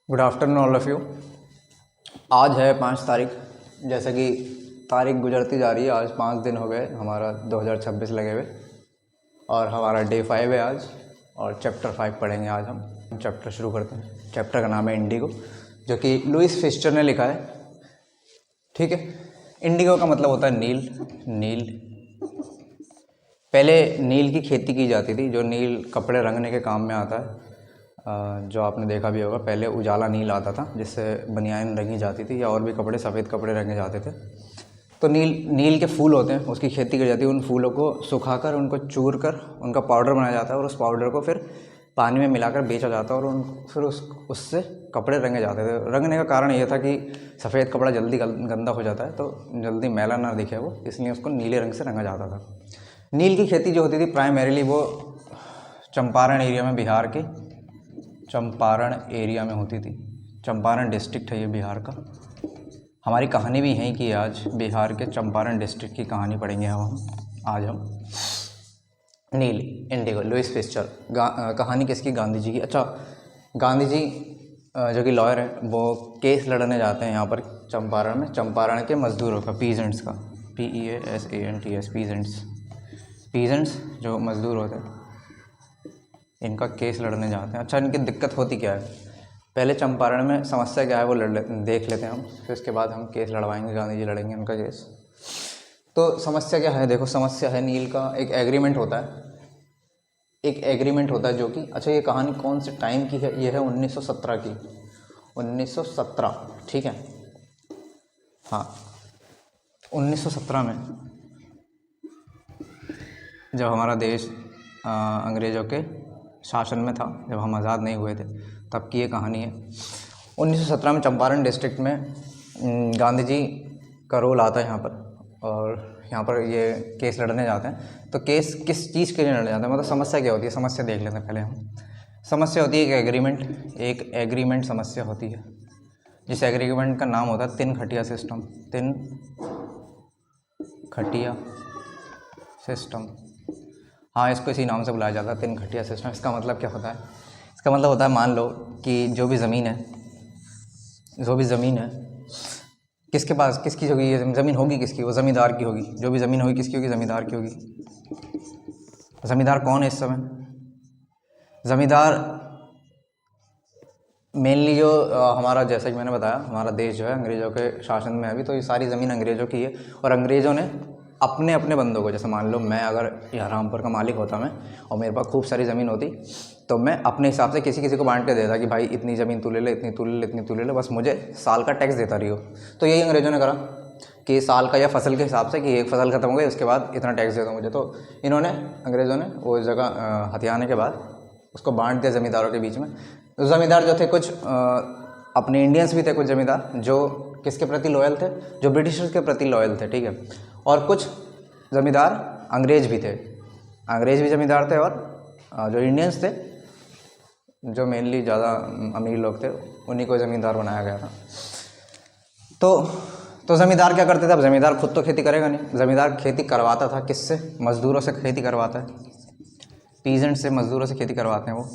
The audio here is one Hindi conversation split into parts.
Good afternoon all of you. आज है 5 तारीख। जैसे कि तारीख गुजरती जा रही है, आज 5 दिन हो गए हमारा 2026 लगे हुए और हमारा डे 5 है आज। और चैप्टर 5 पढ़ेंगे आज हम। चैप्टर शुरू करते हैं। चैप्टर का नाम है इंडिगो, जो कि लुइस फिस्चर ने लिखा है। ठीक है। इंडिगो का मतलब होता है नील। नील पहले नील की खेती की जाती थी, जो नील कपड़े रंगने के काम में आता है। जो आपने देखा भी होगा, पहले उजाला नील आता था जिससे बनियान रंगी जाती थी या और भी कपड़े, सफ़ेद कपड़े रंगे जाते थे। तो नील के फूल होते हैं, उसकी खेती की जाती है। उन फूलों को सुखाकर, उनको चूर कर उनका पाउडर बनाया जाता है और उस पाउडर को फिर पानी में मिलाकर बेचा जाता है और फिर उससे कपड़े रंगे जाते थे। रंगने का कारण ये था कि सफ़ेद कपड़ा जल्दी गंदा हो जाता है, तो जल्दी मैला ना दिखे वो, इसलिए उसको नीले रंग से रंगा जाता था। नील की खेती जो होती थी प्राइमरीली वो चंपारण एरिया में, बिहार के चंपारण एरिया में होती थी। चंपारण डिस्ट्रिक्ट है ये बिहार का। हमारी कहानी भी यहीं की। आज बिहार के चंपारण डिस्ट्रिक्ट की कहानी पढ़ेंगे आज हम। नील, इंडिगो, लुइस फिस्चर। कहानी किसकी? गांधी जी की। अच्छा, गांधी जी जो कि लॉयर है, वो केस लड़ने जाते हैं यहाँ पर चंपारण में, चंपारण के मज़दूरों का, पीजेंट्स का, PEASANTS, पीजेंट्स जो मज़दूर होते हैं, इनका केस लड़ने जाते हैं। अच्छा, इनकी दिक्कत होती क्या है? पहले चंपारण में समस्या क्या है वो देख लेते हैं हम, फिर उसके बाद हम केस लड़वाएंगे, गांधी जी लड़ेंगे उनका केस। तो समस्या क्या है? देखो, समस्या है नील का एक एग्रीमेंट होता है। एक एग्रीमेंट होता है जो कि, अच्छा, ये कहानी कौन से टाइम की है? ये है 1917 की। 1917, ठीक है। हाँ, 1917 में जब हमारा देश अंग्रेज़ों के शासन में था, जब हम आज़ाद नहीं हुए थे, तब की ये कहानी है। 1917 में चंपारण डिस्ट्रिक्ट में गांधी जी का रोल आता है यहाँ पर, और यहाँ पर ये केस लड़ने जाते हैं। तो केस किस चीज़ के लिए लड़ने जाते हैं, मतलब समस्या क्या होती है? समस्या देख लेते हैं पहले हम। समस्या होती है एक एग्रीमेंट समस्या होती है, जिस एग्रीमेंट का नाम होता है तिन खटिया सिस्टम। तिन खटिया सिस्टम, हाँ, इसको इसी नाम से बुलाया जाता है, तिन खटिया सिस्टम। इसका मतलब क्या होता है? इसका मतलब होता है, मान लो कि जो भी ज़मीन है किसके पास, किसकी होगी ये ज़मीन? होगी किसकी? वो ज़मींदार की होगी। जो भी ज़मीन होगी किसकी होगी? ज़मींदार की होगी। ज़मींदार कौन है इस समय? ज़मींदार मेनली जो हमारा, जैसा कि मैंने बताया, हमारा देश जो है अंग्रेज़ों के शासन में है अभी, तो ये सारी ज़मीन अंग्रेज़ों की है। और अंग्रेज़ों ने अपने अपने बंदों को, जैसे मान लो मैं अगर यहाँ रामपुर का मालिक होता मैं, और मेरे पास खूब सारी ज़मीन होती, तो मैं अपने हिसाब से किसी किसी को बांट के देता कि भाई इतनी ज़मीन तू ले ले, इतनी तू ले ले, इतनी तू ले ले, बस मुझे साल का टैक्स देता रही हो। तो यही अंग्रेज़ों ने करा कि साल का या फसल के हिसाब से, कि एक फसल खत्म हो गई उसके बाद इतना टैक्स दे दो मुझे। तो इन्होंने, अंग्रेज़ों ने वो जगह हथियाने के बाद उसको बांट दिया ज़मींदारों के बीच में। ज़मींदार जो थे कुछ अपने इंडियंस भी थे, कुछ ज़मींदार जो किसके प्रति लॉयल थे? जो ब्रिटिशर्स के प्रति लॉयल थे, ठीक है। और कुछ ज़मींदार अंग्रेज़ भी थे, अंग्रेज़ भी ज़मींदार थे। और जो इंडियंस थे, जो मेनली ज़्यादा अमीर लोग थे, उन्हीं को ज़मींदार बनाया गया था। तो ज़मींदार क्या करते थे? अब ज़मींदार खुद तो खेती करेगा नहीं, ज़मींदार खेती करवाता था किससे? मज़दूरों से खेती करवाता है, पीजेंट से, मज़दूरों से खेती करवाते हैं वो।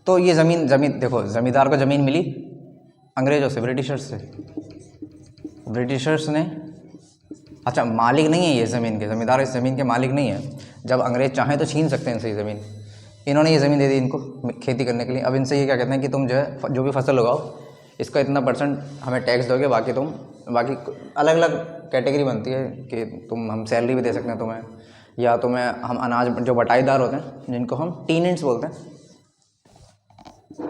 तो ये ज़मीन देखो, ज़मींदार को ज़मीन मिली अंग्रेज़ों से, ब्रिटिशर्स से। ब्रिटिशर्स ने, अच्छा, मालिक नहीं है ये ज़मीन के, ज़मींदार इस ज़मीन के मालिक नहीं है। जब अंग्रेज़ चाहें तो छीन सकते हैं इनसे ये ज़मीन। इन्होंने ये ज़मीन दे दी इनको खेती करने के लिए। अब इनसे ये क्या कहते हैं कि तुम जो है, जो भी फसल उगाओ, इसका इतना % हमें टैक्स दोगे, बाकी अलग अलग कैटेगरी बनती है कि हम सैलरी भी दे सकते हैं तुम्हें, या हम अनाज, जो बटाईदार होते हैं जिनको हम टीनेंट्स बोलते हैं,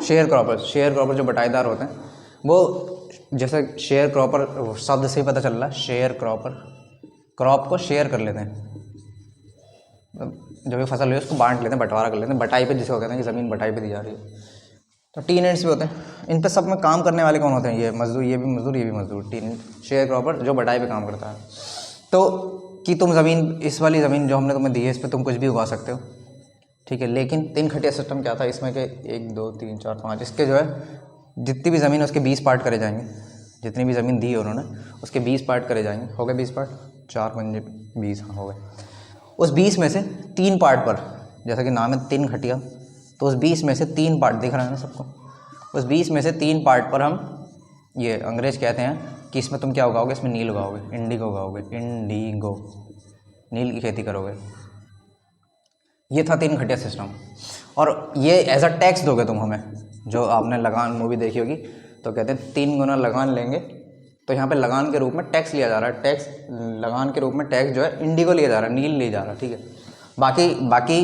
शेयर क्रॉपर जो बटाईदार होते हैं, वो, जैसे शेयर क्रॉपर शब्द से ही पता चल रहा है, शेयर क्रॉपर, क्रॉप को शेयर कर लेते हैं, जो भी फसल हुई उसको बांट लेते हैं, बंटवारा कर लेते हैं, बटाई पे, जिसे कहते हैं कि ज़मीन बटाई पे दी जा रही है। तो टीनेंट्स भी होते हैं। इन पे सब में काम करने वाले कौन होते हैं? ये मजदूर, ये भी मजदूर, टीनेंट, शेयर क्रॉपर जो बटाई पे काम करता है। तो कि तुम ज़मीन, इस वाली ज़मीन जो हमने तुम्हें दी है, इस पर तुम कुछ भी उगा सकते हो, ठीक है। लेकिन तीन खटिया सिस्टम क्या था इसमें कि 1 2 3 4 5, इसके जो है जितनी भी ज़मीन है उसके 20 पार्ट करे जाएंगे। जितनी भी ज़मीन दी है उन्होंने, उसके 20 पार्ट करे जाएंगे। हो गए 20 पार्ट, 4 पंजे 20, हाँ हो गए। उस 20 में से 3 पार्ट पर, जैसा कि नाम है 3 खटिया, तो उस 20 में से 3 पार्ट दिख रहा है ना सबको, उस 20 में से 3 पार्ट पर हम ये अंग्रेज कहते हैं कि इसमें तुम क्या उगाओगे, इसमें नील उगाओगे, इंडिगो उगाओगे, इंडिगो, नील की खेती करोगे। ये था 3 खटिया सिस्टम। और ये एज अ टैक्स दोगे तुम हमें, जो आपने लगान मूवी देखी होगी, तो कहते हैं 3 गुना लगान लेंगे। तो यहाँ पे लगान के रूप में टैक्स लिया जा रहा है, टैक्स लगान के रूप में टैक्स जो है इंडिगो लिया जा रहा है, नील लिया जा रहा है, ठीक है। बाकी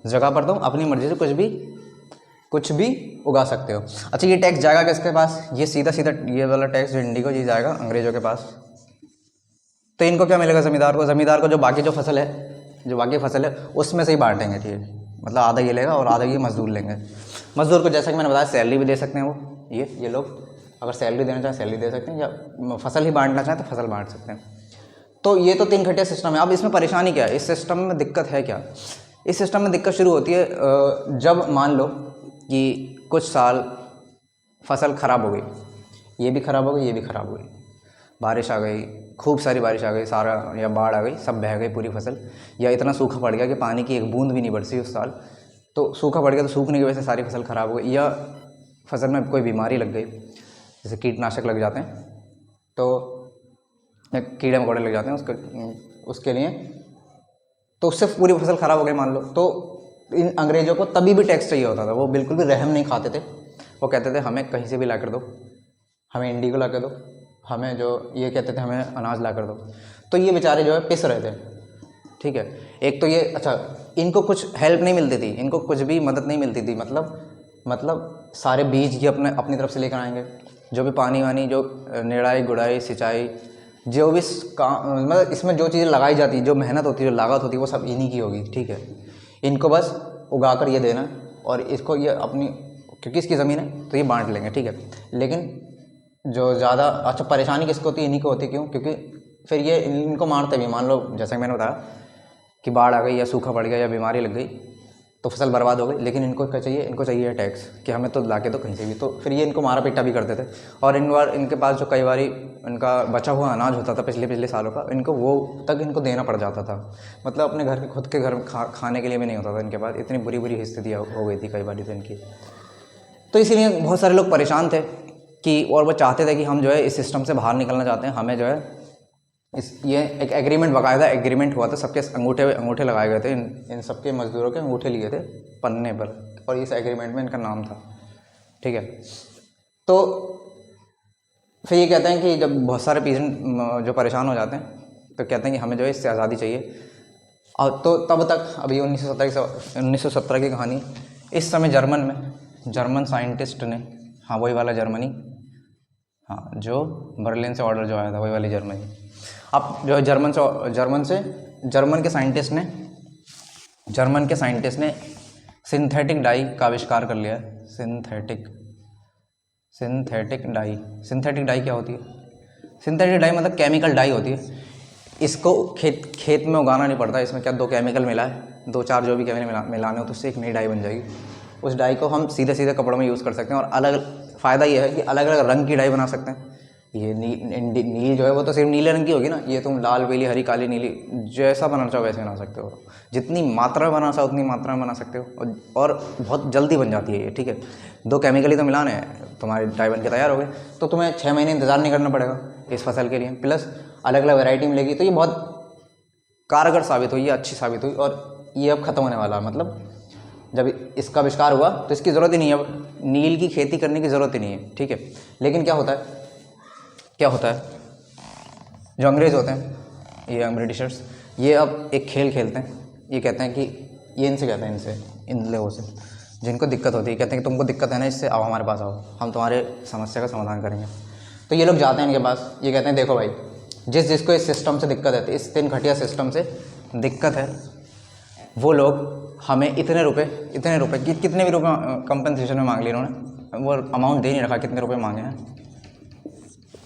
जगह पर तुम अपनी मर्जी से कुछ भी उगा सकते हो। अच्छा, ये टैक्स जाएगा किसके पास? ये सीधा ये वाला टैक्स जो इंडिगो ये जाएगा अंग्रेजों के पास। तो इनको क्या मिलेगा? ज़मींदार को जो बाकी फसल है उसमें से ही बांटेंगे, ठीक है। मतलब आधा ये लेगा और आधा ये मजदूर लेंगे। मजदूर को जैसा कि मैंने बताया सैलरी भी दे सकते हैं वो, ये लोग अगर सैलरी देना चाहें सैलरी दे सकते हैं, या फसल ही बांटना चाहें तो फसल बांट सकते हैं। तो ये तो 3 खटिया सिस्टम है। अब इसमें परेशानी क्या है? इस सिस्टम में दिक्कत है क्या? इस सिस्टम में दिक्कत शुरू होती है जब मान लो कि कुछ साल फसल ख़राब हो गई, ये भी ख़राब हो गई, ये भी ख़राब हो गई, बारिश आ गई, खूब सारी बारिश आ गई, सारा या बाढ़ आ गई, सब बह गई पूरी फसल, या इतना सूखा पड़ गया कि पानी की एक बूंद भी नहीं बरसी उस साल। तो सूखा पड़ गया, तो सूखने की वजह से सारी फसल ख़राब हो गई, या फसल में कोई बीमारी लग गई, जैसे कीटनाशक लग जाते हैं, तो कीड़े मकोड़े लग जाते हैं उसके लिए, तो उससे पूरी फसल ख़राब हो गई मान लो। तो इन अंग्रेज़ों को तभी भी टैक्स चाहिए होता था, वो बिल्कुल भी रहम नहीं खाते थे। वो कहते थे हमें कहीं से भी ला कर दो, हमें इंडिगो ला कर दो, हमें जो ये कहते थे हमें अनाज ला कर दो। तो ये बेचारे जो है पिस रहे थे, ठीक है। एक तो ये, अच्छा, इनको कुछ हेल्प नहीं मिलती थी, इनको कुछ भी मदद नहीं मिलती थी, मतलब सारे बीज ये अपनी तरफ से लेकर आएंगे, जो भी पानी वानी, जो निराई गुड़ाई सिंचाई, जो भी मतलब इसमें जो चीज़ें लगाई जाती है, जो मेहनत होती है, जो लागत होती है, वो सब इन्हीं की होगी, ठीक है। इनको बस उगा कर ये देना, और इसको ये अपनी, क्योंकि इसकी ज़मीन है तो ये बांट लेंगे, ठीक है। लेकिन जो ज़्यादा अच्छा परेशानी किसको होती है? इन्हीं को होती है। क्यों? क्योंकि फिर ये इनको मारते भी, मान लो जैसा कि मैंने बताया कि बाढ़ आ गई या सूखा पड़ गया या बीमारी लग गई तो फसल बर्बाद हो गई, लेकिन इनको क्या चाहिए? इनको चाहिए टैक्स कि हमें तो लाके दो कहीं से भी। तो फिर ये इनको मारा पीटा भी करते थे। और इनके पास जो कई बारी इनका बचा हुआ अनाज होता था पिछले सालों का, इनको वो तक इनको देना पड़ जाता था। मतलब अपने घर के खुद के घर में खाने के लिए भी नहीं होता था इनके पास, इतनी बुरी स्थिति हो गई थी कई बारी तो इनकी। तो इसीलिए बहुत सारे लोग परेशान थे कि, और वो चाहते थे कि हम जो है इस सिस्टम से बाहर निकलना चाहते हैं, हमें जो है ये एक एग्रीमेंट, बाकायदा एग्रीमेंट हुआ था, सबके अंगूठे लगाए गए थे, इन सबके मजदूरों के अंगूठे लिए थे पन्ने पर, और इस एग्रीमेंट में इनका नाम था, ठीक है। तो फिर ये कहते हैं कि जब बहुत सारे पेशेंट जो परेशान हो जाते हैं तो कहते हैं कि हमें जो है इससे आज़ादी चाहिए। और तो तब तक अभी 1917 की कहानी, इस समय जर्मन साइंटिस्ट ने, हाँ वही वाला जर्मनी, हाँ जो बर्लिन से ऑर्डर जो आया था वही वाली जर्मनी। अब जो है जर्मन के साइंटिस्ट ने सिंथेटिक डाई का आविष्कार कर लिया है। सिंथेटिक डाई क्या होती है? सिंथेटिक डाई मतलब केमिकल डाई होती है। इसको खेत में उगाना नहीं पड़ता, इसमें क्या 2 केमिकल मिला है, 2-4 जो भी केमिकल मिलाने हो तो उससे एक नई डाई बन जाएगी। उस डाई को हम सीधे कपड़ों में यूज़ कर सकते हैं, और अलग फ़ायदा ये है कि अलग अलग रंग की डाई बना सकते हैं। ये नील जो है वो तो सिर्फ नीले रंग की होगी ना, ये तुम लाल, पीली, हरी, काली, नीली जैसा बनाना चाहो वैसे बना सकते हो। जितनी मात्रा में बनाना चाहो उतनी मात्रा में बना सकते हो, और बहुत जल्दी बन जाती है ये, ठीक है। 2 केमिकल ही तो मिलाने हैं, तुम्हारे डाई बन के तैयार हो गए। तो तुम्हें 6 महीने इंतज़ार नहीं करना पड़ेगा इस फसल के लिए, प्लस अलग अलग वैरायटी मिलेगी। तो ये बहुत कारगर साबित हुई, ये अच्छी साबित हुई, और ये अब ख़त्म होने वाला है। मतलब जब इसका आविष्कार हुआ तो इसकी ज़रूरत ही नहीं है, अब नील की खेती करने की ज़रूरत ही नहीं है, ठीक है। लेकिन क्या होता है, जो अंग्रेज़ होते हैं, ये ब्रिटिशर्स, ये अब एक खेल खेलते हैं। ये कहते हैं कि इन लोगों से जिनको दिक्कत होती है, कहते हैं कि तुमको दिक्कत है ना इससे, आओ हमारे पास आओ, हम तुम्हारे समस्या का समाधान करेंगे। तो ये लोग जाते हैं इनके पास, ये कहते हैं देखो भाई, जिसको इस सिस्टम से दिक्कत है, इस 3 खटिया सिस्टम से दिक्कत है, वो लोग हमें इतने रुपए कितने भी रुपए कंपनसेशन में मांग लिए इन्होंने, वो अमाउंट दे नहीं रखा, कितने रुपए मांगे हैं,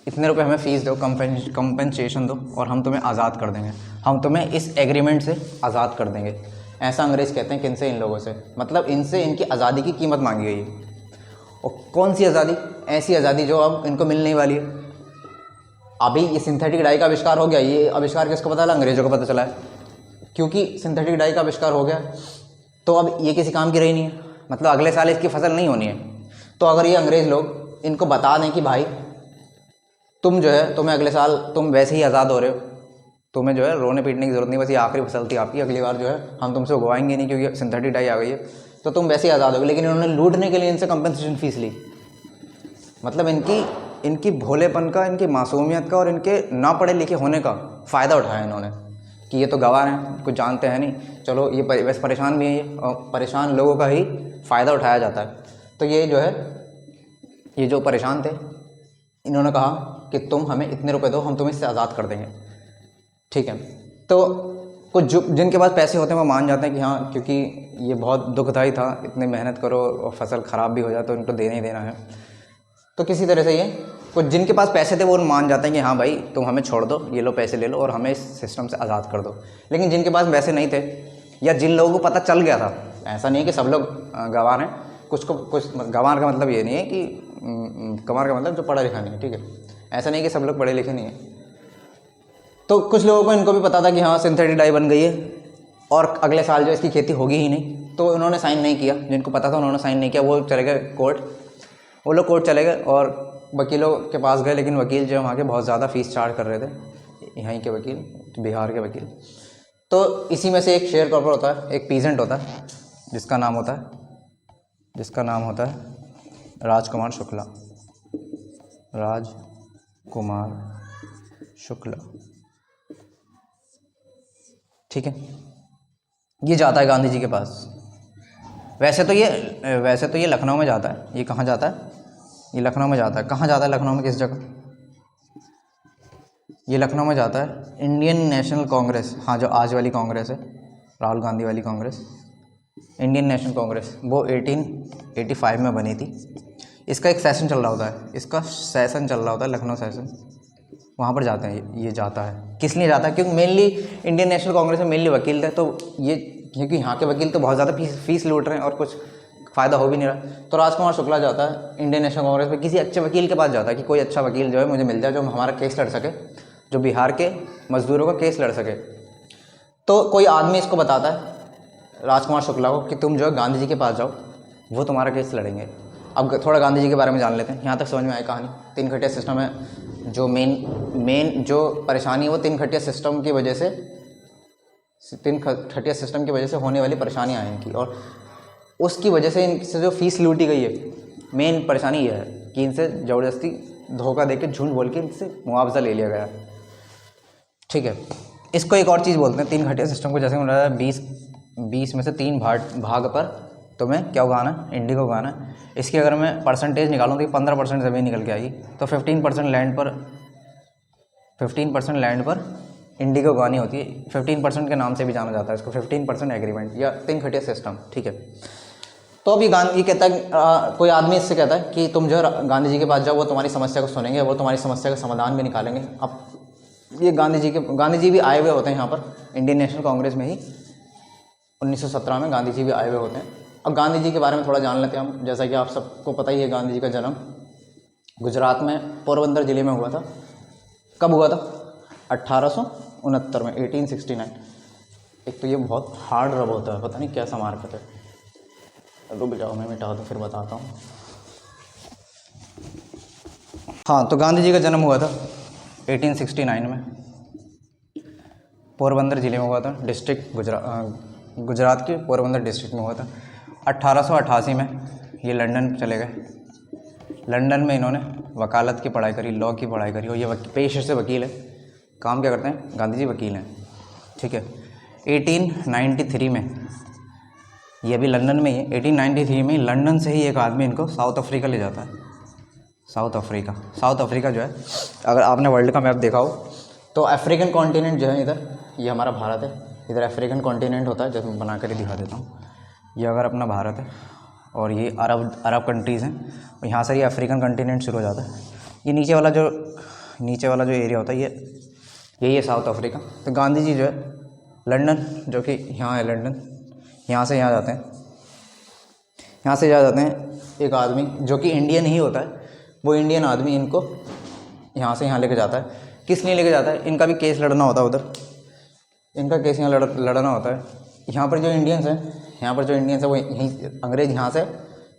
इतने रुपए हमें फ़ीस दो, कंपनसेशन दो, और हम तुम्हें आज़ाद कर देंगे, हम तुम्हें इस एग्रीमेंट से आज़ाद कर देंगे। ऐसा अंग्रेज़ कहते हैं किनसे? इन लोगों से। मतलब इनसे इनकी आज़ादी की कीमत मांगी गई है। और कौन सी आज़ादी? ऐसी आज़ादी जो अब इनको मिलने वाली है। अभी ये सिंथेटिक डाई का आविष्कार हो गया, ये आविष्कार किसको पता चला? अंग्रेज़ों को पता चला है, क्योंकि सिंथेटिक डाई का आविष्कार हो गया तो अब ये किसी काम की रही नहीं है। मतलब अगले साल इसकी फसल नहीं होनी है, तो अगर ये अंग्रेज़ लोग इनको बता दें कि भाई तुम जो है, तुम्हें अगले साल तुम वैसे ही आज़ाद हो रहे हो, तुम्हें जो है रोने पीटने की ज़रूरत नहीं, बस ये आखिरी फसल थी आपकी, अगली बार जो है हम तुमसे उगवाएंगे नहीं क्योंकि सिंथेटिक डाई आ गई है, तो तुम वैसे ही आज़ाद होगे। लेकिन इन्होंने लूटने के लिए इनसे कंपनसेशन फ़ीस ली। मतलब इनकी भोलेपन का, इनकी मासूमियत का और इनके ना पढ़े लिखे होने का फ़ायदा उठाया इन्होंने कि ये तो गवार हैं, कुछ जानते हैं नहीं, चलो ये वैसे परेशान भी हैं ये, और परेशान लोगों का ही फ़ायदा उठाया जाता है। तो ये जो है, ये जो परेशान थे, इन्होंने कहा कि तुम हमें इतने रुपए दो, हम तुम्हें इससे आज़ाद कर देंगे। ठीक है, तो कुछ जो जिनके पास पैसे होते हैं वो मान जाते हैं कि हाँ, क्योंकि ये बहुत दुखदाई था, इतनी मेहनत करो और फसल ख़राब भी हो जाए तो इनको देना ही देना है। तो किसी तरह से ये कुछ जिनके पास पैसे थे वो मान जाते हैं कि हाँ भाई तुम हमें छोड़ दो, ये लो पैसे ले लो और हमें इस सिस्टम से आज़ाद कर दो। लेकिन जिनके पास पैसे नहीं थे या जिन लोगों को पता चल गया था, ऐसा नहीं है कि सब लोग गंवार हैं, कुछ गंवार का मतलब ये नहीं है कि गंवार का मतलब जो पढ़ा लिखा नहीं है। ठीक है, ऐसा नहीं है कि सब लोग पढ़े लिखे नहीं हैं। तो कुछ लोगों को इनको भी पता था कि हाँ सिंथेटिक डाई बन गई है और अगले साल जो इसकी खेती होगी ही नहीं, तो उन्होंने साइन नहीं किया। जिनको पता था उन्होंने साइन नहीं किया, वो चले गए कोर्ट। वो लोग कोर्ट चले गए और वकीलों के पास गए, लेकिन वकील जो वहाँ के बहुत ज़्यादा फ़ीस चार्ज कर रहे थे, यहीं के वकील, बिहार के वकील। तो इसी में से एक शेयर क्रॉपर होता है, एक पीजेंट होता है जिसका नाम होता है राजकुमार शुक्ला। ठीक है, ये जाता है गांधी जी के पास। वैसे तो ये लखनऊ में जाता है। ये कहाँ जाता है? ये लखनऊ में जाता है। कहाँ जाता है लखनऊ में, किस जगह? ये लखनऊ में जाता है इंडियन नेशनल कांग्रेस, हाँ जो आज वाली कांग्रेस है, राहुल गांधी वाली कांग्रेस, इंडियन नेशनल कांग्रेस, वो 1885 में बनी थी। इसका एक सेशन चल रहा होता है, लखनऊ सेशन, वहाँ पर जाते हैं। ये जाता है, किस लिए जाता है? क्योंकि मेनली इंडियन नेशनल कांग्रेस में मेनली वकील थे, तो ये क्योंकि यहाँ के वकील तो बहुत ज़्यादा फीस लूट रहे हैं और कुछ फ़ायदा हो भी नहीं रहा, तो राजकुमार शुक्ला जाता है इंडियन नेशनल कांग्रेस में, किसी अच्छे वकील के पास जाता है कि कोई अच्छा वकील जो है मुझे मिल जाए जो हमारा केस लड़ सके, जो बिहार के मजदूरों का केस लड़ सके। तो कोई आदमी इसको बताता है राजकुमार शुक्ला को कि तुम जो है गांधी जी के पास जाओ, वो तुम्हारा केस लड़ेंगे। अब थोड़ा गांधी जी के बारे में जान लेते हैं, यहाँ तक समझ में आई कहानी। तीन खटिया सिस्टम है, जो मेन जो परेशानी है वो तीन खटिया सिस्टम की वजह से होने वाली परेशानियाँ हैं इनकी, और उसकी वजह से इनसे जो फीस लूटी गई है, मेन परेशानी यह है कि इनसे ज़बरदस्ती धोखा देके, झूठ बोल के इनसे मुआवजा ले लिया गया। ठीक है, इसको एक और चीज़ बोलते हैं तीन खटिया सिस्टम को। जैसे मैंने बताया 20 में से 3 भाग पर तुम्हें क्या उगाना है? इंडिगो उगाना है। इसकी अगर मैं परसेंटेज निकालूँ तो 15% ज़मीन निकल के आएगी, तो 15% लैंड पर इंडिगो उगानी होती है। 15% के नाम से भी जाना जाता है इसको, 15% एग्रीमेंट या तीन खटिया सिस्टम। ठीक है, तो अभी गांधी कहता है, कोई आदमी इससे कहता है कि तुम जो है गांधी जी के पास जाओ, वो तुम्हारी समस्या को सुनेंगे, वो तुम्हारी समस्या का समाधान भी निकालेंगे। अब ये गांधी जी भी आए हुए होते हैं यहाँ पर इंडियन नेशनल कांग्रेस में ही, 1917 में गांधी जी भी आए हुए होते हैं। अब गांधी जी के बारे में थोड़ा जान लेते हैं हम। जैसा कि आप सबको पता ही है, गांधी जी का जन्म गुजरात में पोरबंदर ज़िले में हुआ था। कब हुआ था? 1869 में, 1869। एक तो ये बहुत हार्ड रब होता है, पता नहीं कैसा मार्केट है। रुक जाओ, मैं मिटा दूँ फिर बताता हूँ। हाँ, तो गांधी जी का जन्म हुआ था 1869 में, पोरबंदर ज़िले में हुआ था, डिस्ट्रिक्ट गुजरात के पोरबंदर डिस्ट्रिक्ट में हुआ था। 1888 में ये लंदन चले गए। लंदन में इन्होंने वकालत की पढ़ाई करी, लॉ की पढ़ाई करी, और ये पेशे से वकील है। काम क्या करते हैं? गांधी जी वकील हैं। ठीक है, 1893 में, ये भी लंदन में ही है, 1893 में लंदन से ही एक आदमी इनको साउथ अफ्रीका ले जाता है। साउथ अफ्रीका जो है, अगर आपने वर्ल्ड का मैप देखा हो तो अफ्रीकन कॉन्टिनेंट जो है इधर, ये हमारा भारत है, इधर अफ्रीकन कॉन्टिनेंट होता है, जैसे मैं बना कर ही दिखा देता हूँ। ये अगर अपना भारत है और ये अरब कंट्रीज़ हैं, और यहाँ से ये अफ्रीकन कॉन्टिनेंट शुरू हो जाता है। ये नीचे वाला जो एरिया होता है, यही है साउथ अफ्रीका। तो गांधी जी जो है लंदन, जो कि यहाँ है लंदन, यहाँ से यहाँ जाते हैं। एक आदमी जो कि इंडियन ही होता है, वो इंडियन आदमी इनको यहाँ से यहाँ लेके जाता है। किस लिए लेके जाता है? इनका भी केस लड़ना होता है उधर, इनका केस यहाँ लड़ना होता है। यहाँ पर जो इंडियंस हैं वो यहीं अंग्रेज़ यहाँ से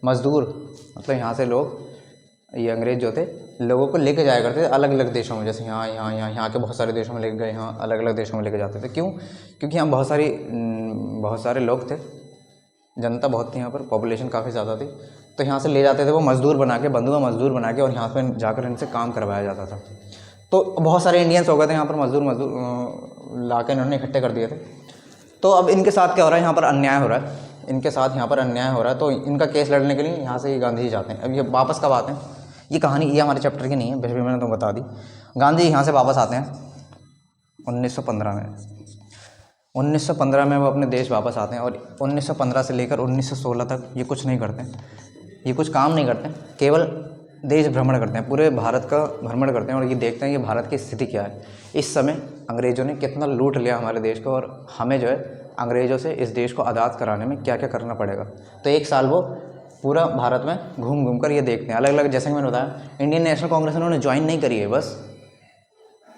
मज़दूर मतलब यहाँ से लोग, ये अंग्रेज़ जो थे लोगों को लेके जाया करते थे अलग अलग देशों में, जैसे यहाँ के बहुत सारे देशों में लेके गए, यहाँ अलग अलग देशों में लेके जाते थे। क्यों? क्योंकि यहाँ बहुत सारे लोग थे, जनता बहुत थी यहाँ पर, पॉपुलेशन काफ़ी ज़्यादा थी, तो यहाँ से ले जाते थे वो मज़दूर बना के, बंधुआ मज़दूर बना के, और यहाँ पर जाकर इनसे काम करवाया जाता था। तो बहुत सारे इंडियंस हो गए थे यहाँ पर, मज़दूर ला के इन्होंने इकट्ठे कर दिए थे। तो अब इनके साथ क्या हो रहा है, यहाँ पर अन्याय हो रहा है, इनके साथ यहाँ पर अन्याय हो रहा है, तो इनका केस लड़ने के लिए यहाँ से ये गांधी जी जाते हैं। अब ये वापस कब आते हैं, ये कहानी ये हमारे चैप्टर की नहीं है, फिर भी मैंने तो बता दी। गांधी जी यहाँ से वापस आते हैं 1915 में। 1915 में वो अपने देश वापस आते हैं, और 1915 से लेकर 1916 तक ये कुछ नहीं करते, ये कुछ काम नहीं करते, केवल देश भ्रमण करते हैं, पूरे भारत का भ्रमण करते हैं और ये देखते हैं कि भारत की स्थिति क्या है। इस समय अंग्रेज़ों ने कितना लूट लिया हमारे देश को, और हमें जो है अंग्रेज़ों से इस देश को आज़ाद कराने में क्या क्या करना पड़ेगा। तो एक साल वो पूरा भारत में घूम घूम कर ये देखते हैं अलग अलग। जैसे कि मैंने बताया, इंडियन नेशनल कांग्रेस उन्होंने ज्वाइन नहीं करी है, बस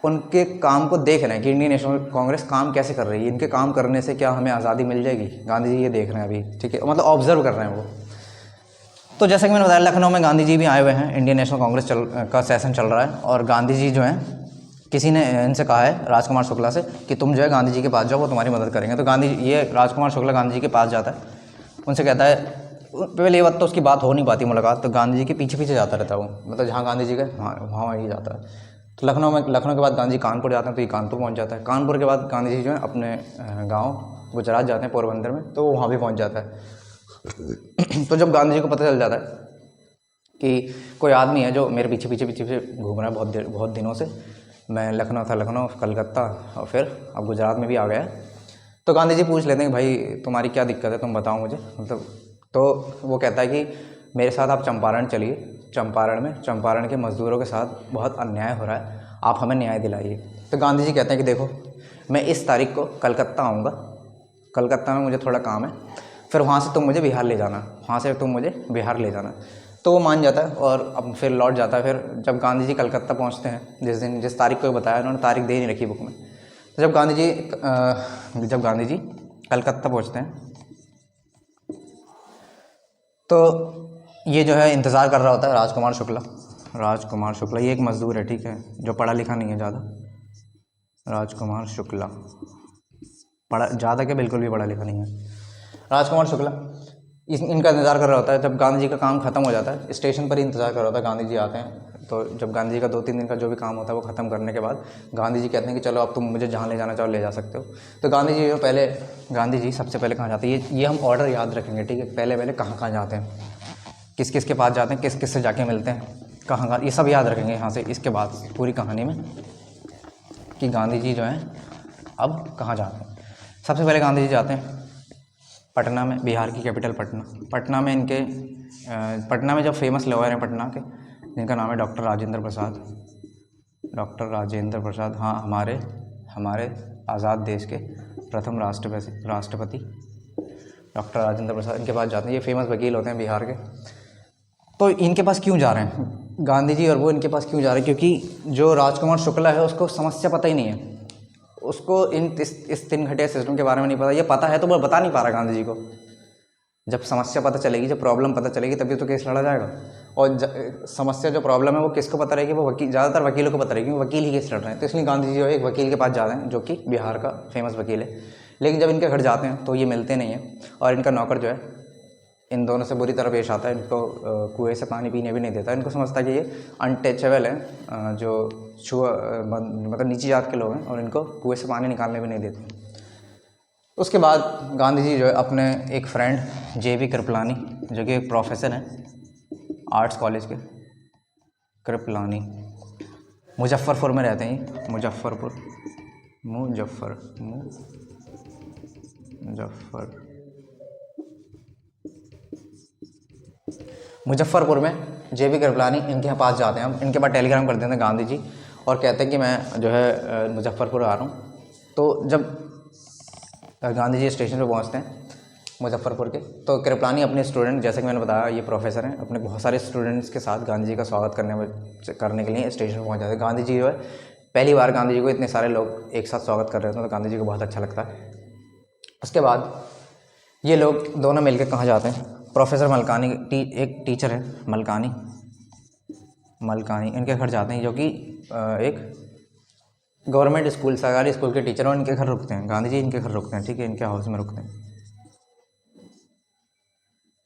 उनके काम को देख रहे हैं कि इंडियन नेशनल कांग्रेस काम कैसे कर रही है, इनके काम करने से क्या हमें आज़ादी मिल जाएगी। गांधी जी ये देख रहे हैं अभी, ठीक है, मतलब ऑब्जर्व कर रहे हैं वो। तो जैसे कि मैंने बताया, लखनऊ में गांधी जी भी आए हुए हैं, इंडियन नेशनल कांग्रेस का सेशन चल रहा है, और गांधी जी जो हैं, किसी ने इनसे कहा है राजकुमार शुक्ला से कि तुम जो है गांधी जी के पास जाओ, वो तुम्हारी मदद करेंगे। तो ये राजकुमार शुक्ला गांधी जी के पास जाता है, उनसे कहता है, पहले ये बात तो उसकी बात हो नहीं पाती मुलाकात, तो गांधी जी के पीछे पीछे जाता रहता है वो, मतलब जहाँ गांधी जी गए वहाँ ही जाता है। तो लखनऊ के बाद गांधी जी कानपुर जाते हैं, तो ये कानपुर पहुँच जाता है। कानपुर के बाद गांधी जी जो है अपने गाँव गुजरात जाते हैं, पोरबंदर में, तो वो वहाँ भी पहुँच जाता है। तो जब गांधी जी को पता चल जाता है कि कोई आदमी है जो मेरे पीछे घूम रहा है बहुत दिनों से, मैं लखनऊ, कलकत्ता और फिर अब गुजरात में भी आ गया है, तो गांधी जी पूछ लेते हैं कि भाई तुम्हारी क्या दिक्कत है, तुम बताओ मुझे, मतलब। तो वो कहता है कि मेरे साथ आप चंपारण चलिए, चंपारण के मज़दूरों के साथ बहुत अन्याय हो रहा है, आप हमें न्याय दिलाइए। तो गांधी जी कहते हैं कि देखो, मैं इस तारीख को कलकत्ता आऊँगा, कलकत्ता में मुझे थोड़ा काम है, फिर वहाँ से तुम मुझे बिहार ले जाना। तो वो मान जाता है और अब फिर लौट जाता है। फिर जब गांधी जी कलकत्ता पहुँचते हैं, जिस तारीख को बताया, उन्होंने तारीख दे नहीं रखी बुक में, तो जब गांधी जी कलकत्ता पहुँचते हैं, तो ये जो है इंतज़ार कर रहा होता है राजकुमार शुक्ला, ये एक मज़दूर है, ठीक है, जो पढ़ा लिखा नहीं है ज़्यादा। राजकुमार शुक्ला ज़्यादा क्या, बिल्कुल भी पढ़ा लिखा नहीं है। राजकुमार शुक्ला इनका इंतज़ार कर रहा होता है। जब गांधी जी का काम ख़त्म हो जाता है, स्टेशन पर ही इंतज़ार कर रहा होता है, गांधी जी आते हैं। तो जब गांधी जी का 2-3 दिन का जो भी काम होता है वो ख़त्म करने के बाद गांधी जी कहते हैं कि चलो अब तुम मुझे जहाँ ले जाना चाहो ले जा सकते हो। तो गांधी जी सबसे पहले कहाँ जाते हैं, ये हम ऑर्डर याद रखेंगे, ठीक है। पहले कहाँ जाते हैं, किस किस के पास जाते हैं, किस किस से जाके मिलते हैं, कहाँ, ये सब याद रखेंगे यहाँ से इसके बाद पूरी कहानी में, कि गांधी जी जो हैं अब कहाँ जाते हैं। सबसे पहले गांधी जी जाते हैं पटना में, बिहार की कैपिटल पटना में जो फेमस लॉयर हैं पटना के, जिनका नाम है डॉक्टर राजेंद्र प्रसाद। हाँ, हमारे आज़ाद देश के प्रथम राष्ट्रपति डॉक्टर राजेंद्र प्रसाद, इनके पास जाते हैं। ये फेमस वकील होते हैं बिहार के। तो इनके पास क्यों जा रहे हैं गांधी जी, और वो इनके पास क्यों जा रहे हैं, क्योंकि जो राजकुमार शुक्ला है उसको समस्या पता ही नहीं है, उसको इस 3 घटिया सिस्टम के बारे में नहीं पता। ये पता है तो वो बता नहीं पा रहा गांधी जी को। जब समस्या पता चलेगी, जब प्रॉब्लम पता चलेगी, तभी तो केस लड़ा जाएगा। और समस्या जो प्रॉब्लम है वो किसको पता रहेगी, वो ज़्यादातर वकीलों को पता रहेगी, वकील ही केस लड़ रहे हैं। तो इसलिए गांधी जी जो है एक वकील के पास जा रहे हैं, जो कि बिहार का फेमस वकील है। लेकिन जब इनके घर जाते हैं तो ये मिलते नहीं हैं, और इनका नौकर जो है इन दोनों से बुरी तरह पेश आता है। इनको कुएं से पानी पीने भी नहीं देता। इनको समझता है कि ये अनटचेबल हैं, जो मतलब नीची जात के लोग हैं, और इनको कुएं से पानी निकालने भी नहीं देते। उसके बाद गांधी जी जो है अपने एक फ्रेंड JV कृपलानी, जो कि एक प्रोफेसर हैं आर्ट्स कॉलेज के, कृपलानी, मुजफ्फरपुर में रहते हैं। मुजफ्फरपुर में JV कृपलानी, इनके यहाँ पास जाते हैं हम। इनके पास टेलीग्राम कर देते हैं गांधी जी, और कहते हैं कि मैं जो है मुजफ्फरपुर आ रहा हूँ। तो जब गांधी जी स्टेशन पर पहुँचते हैं मुजफ्फरपुर के, तो कृपलानी अपने स्टूडेंट, जैसे कि मैंने बताया ये प्रोफेसर हैं, अपने बहुत सारे स्टूडेंट्स के साथ गांधी जी का स्वागत करने के लिए स्टेशन पर पहुँच जाते हैं। गांधी जी जो है पहली बार गांधी जी को इतने सारे लोग एक साथ स्वागत कर रहे थे, तो गांधी जी को बहुत अच्छा लगता है। उसके बाद ये लोग दोनों मिलकर कहाँ जाते हैं, प्रोफेसर मलकानी एक टीचर है मलकानी, इनके घर जाते हैं, जो कि एक गवर्नमेंट स्कूल, सरकारी स्कूल के टीचर, और इनके घर रुकते हैं। गांधी जी इनके घर रुकते हैं, ठीक है, इनके हाउस में रुकते हैं।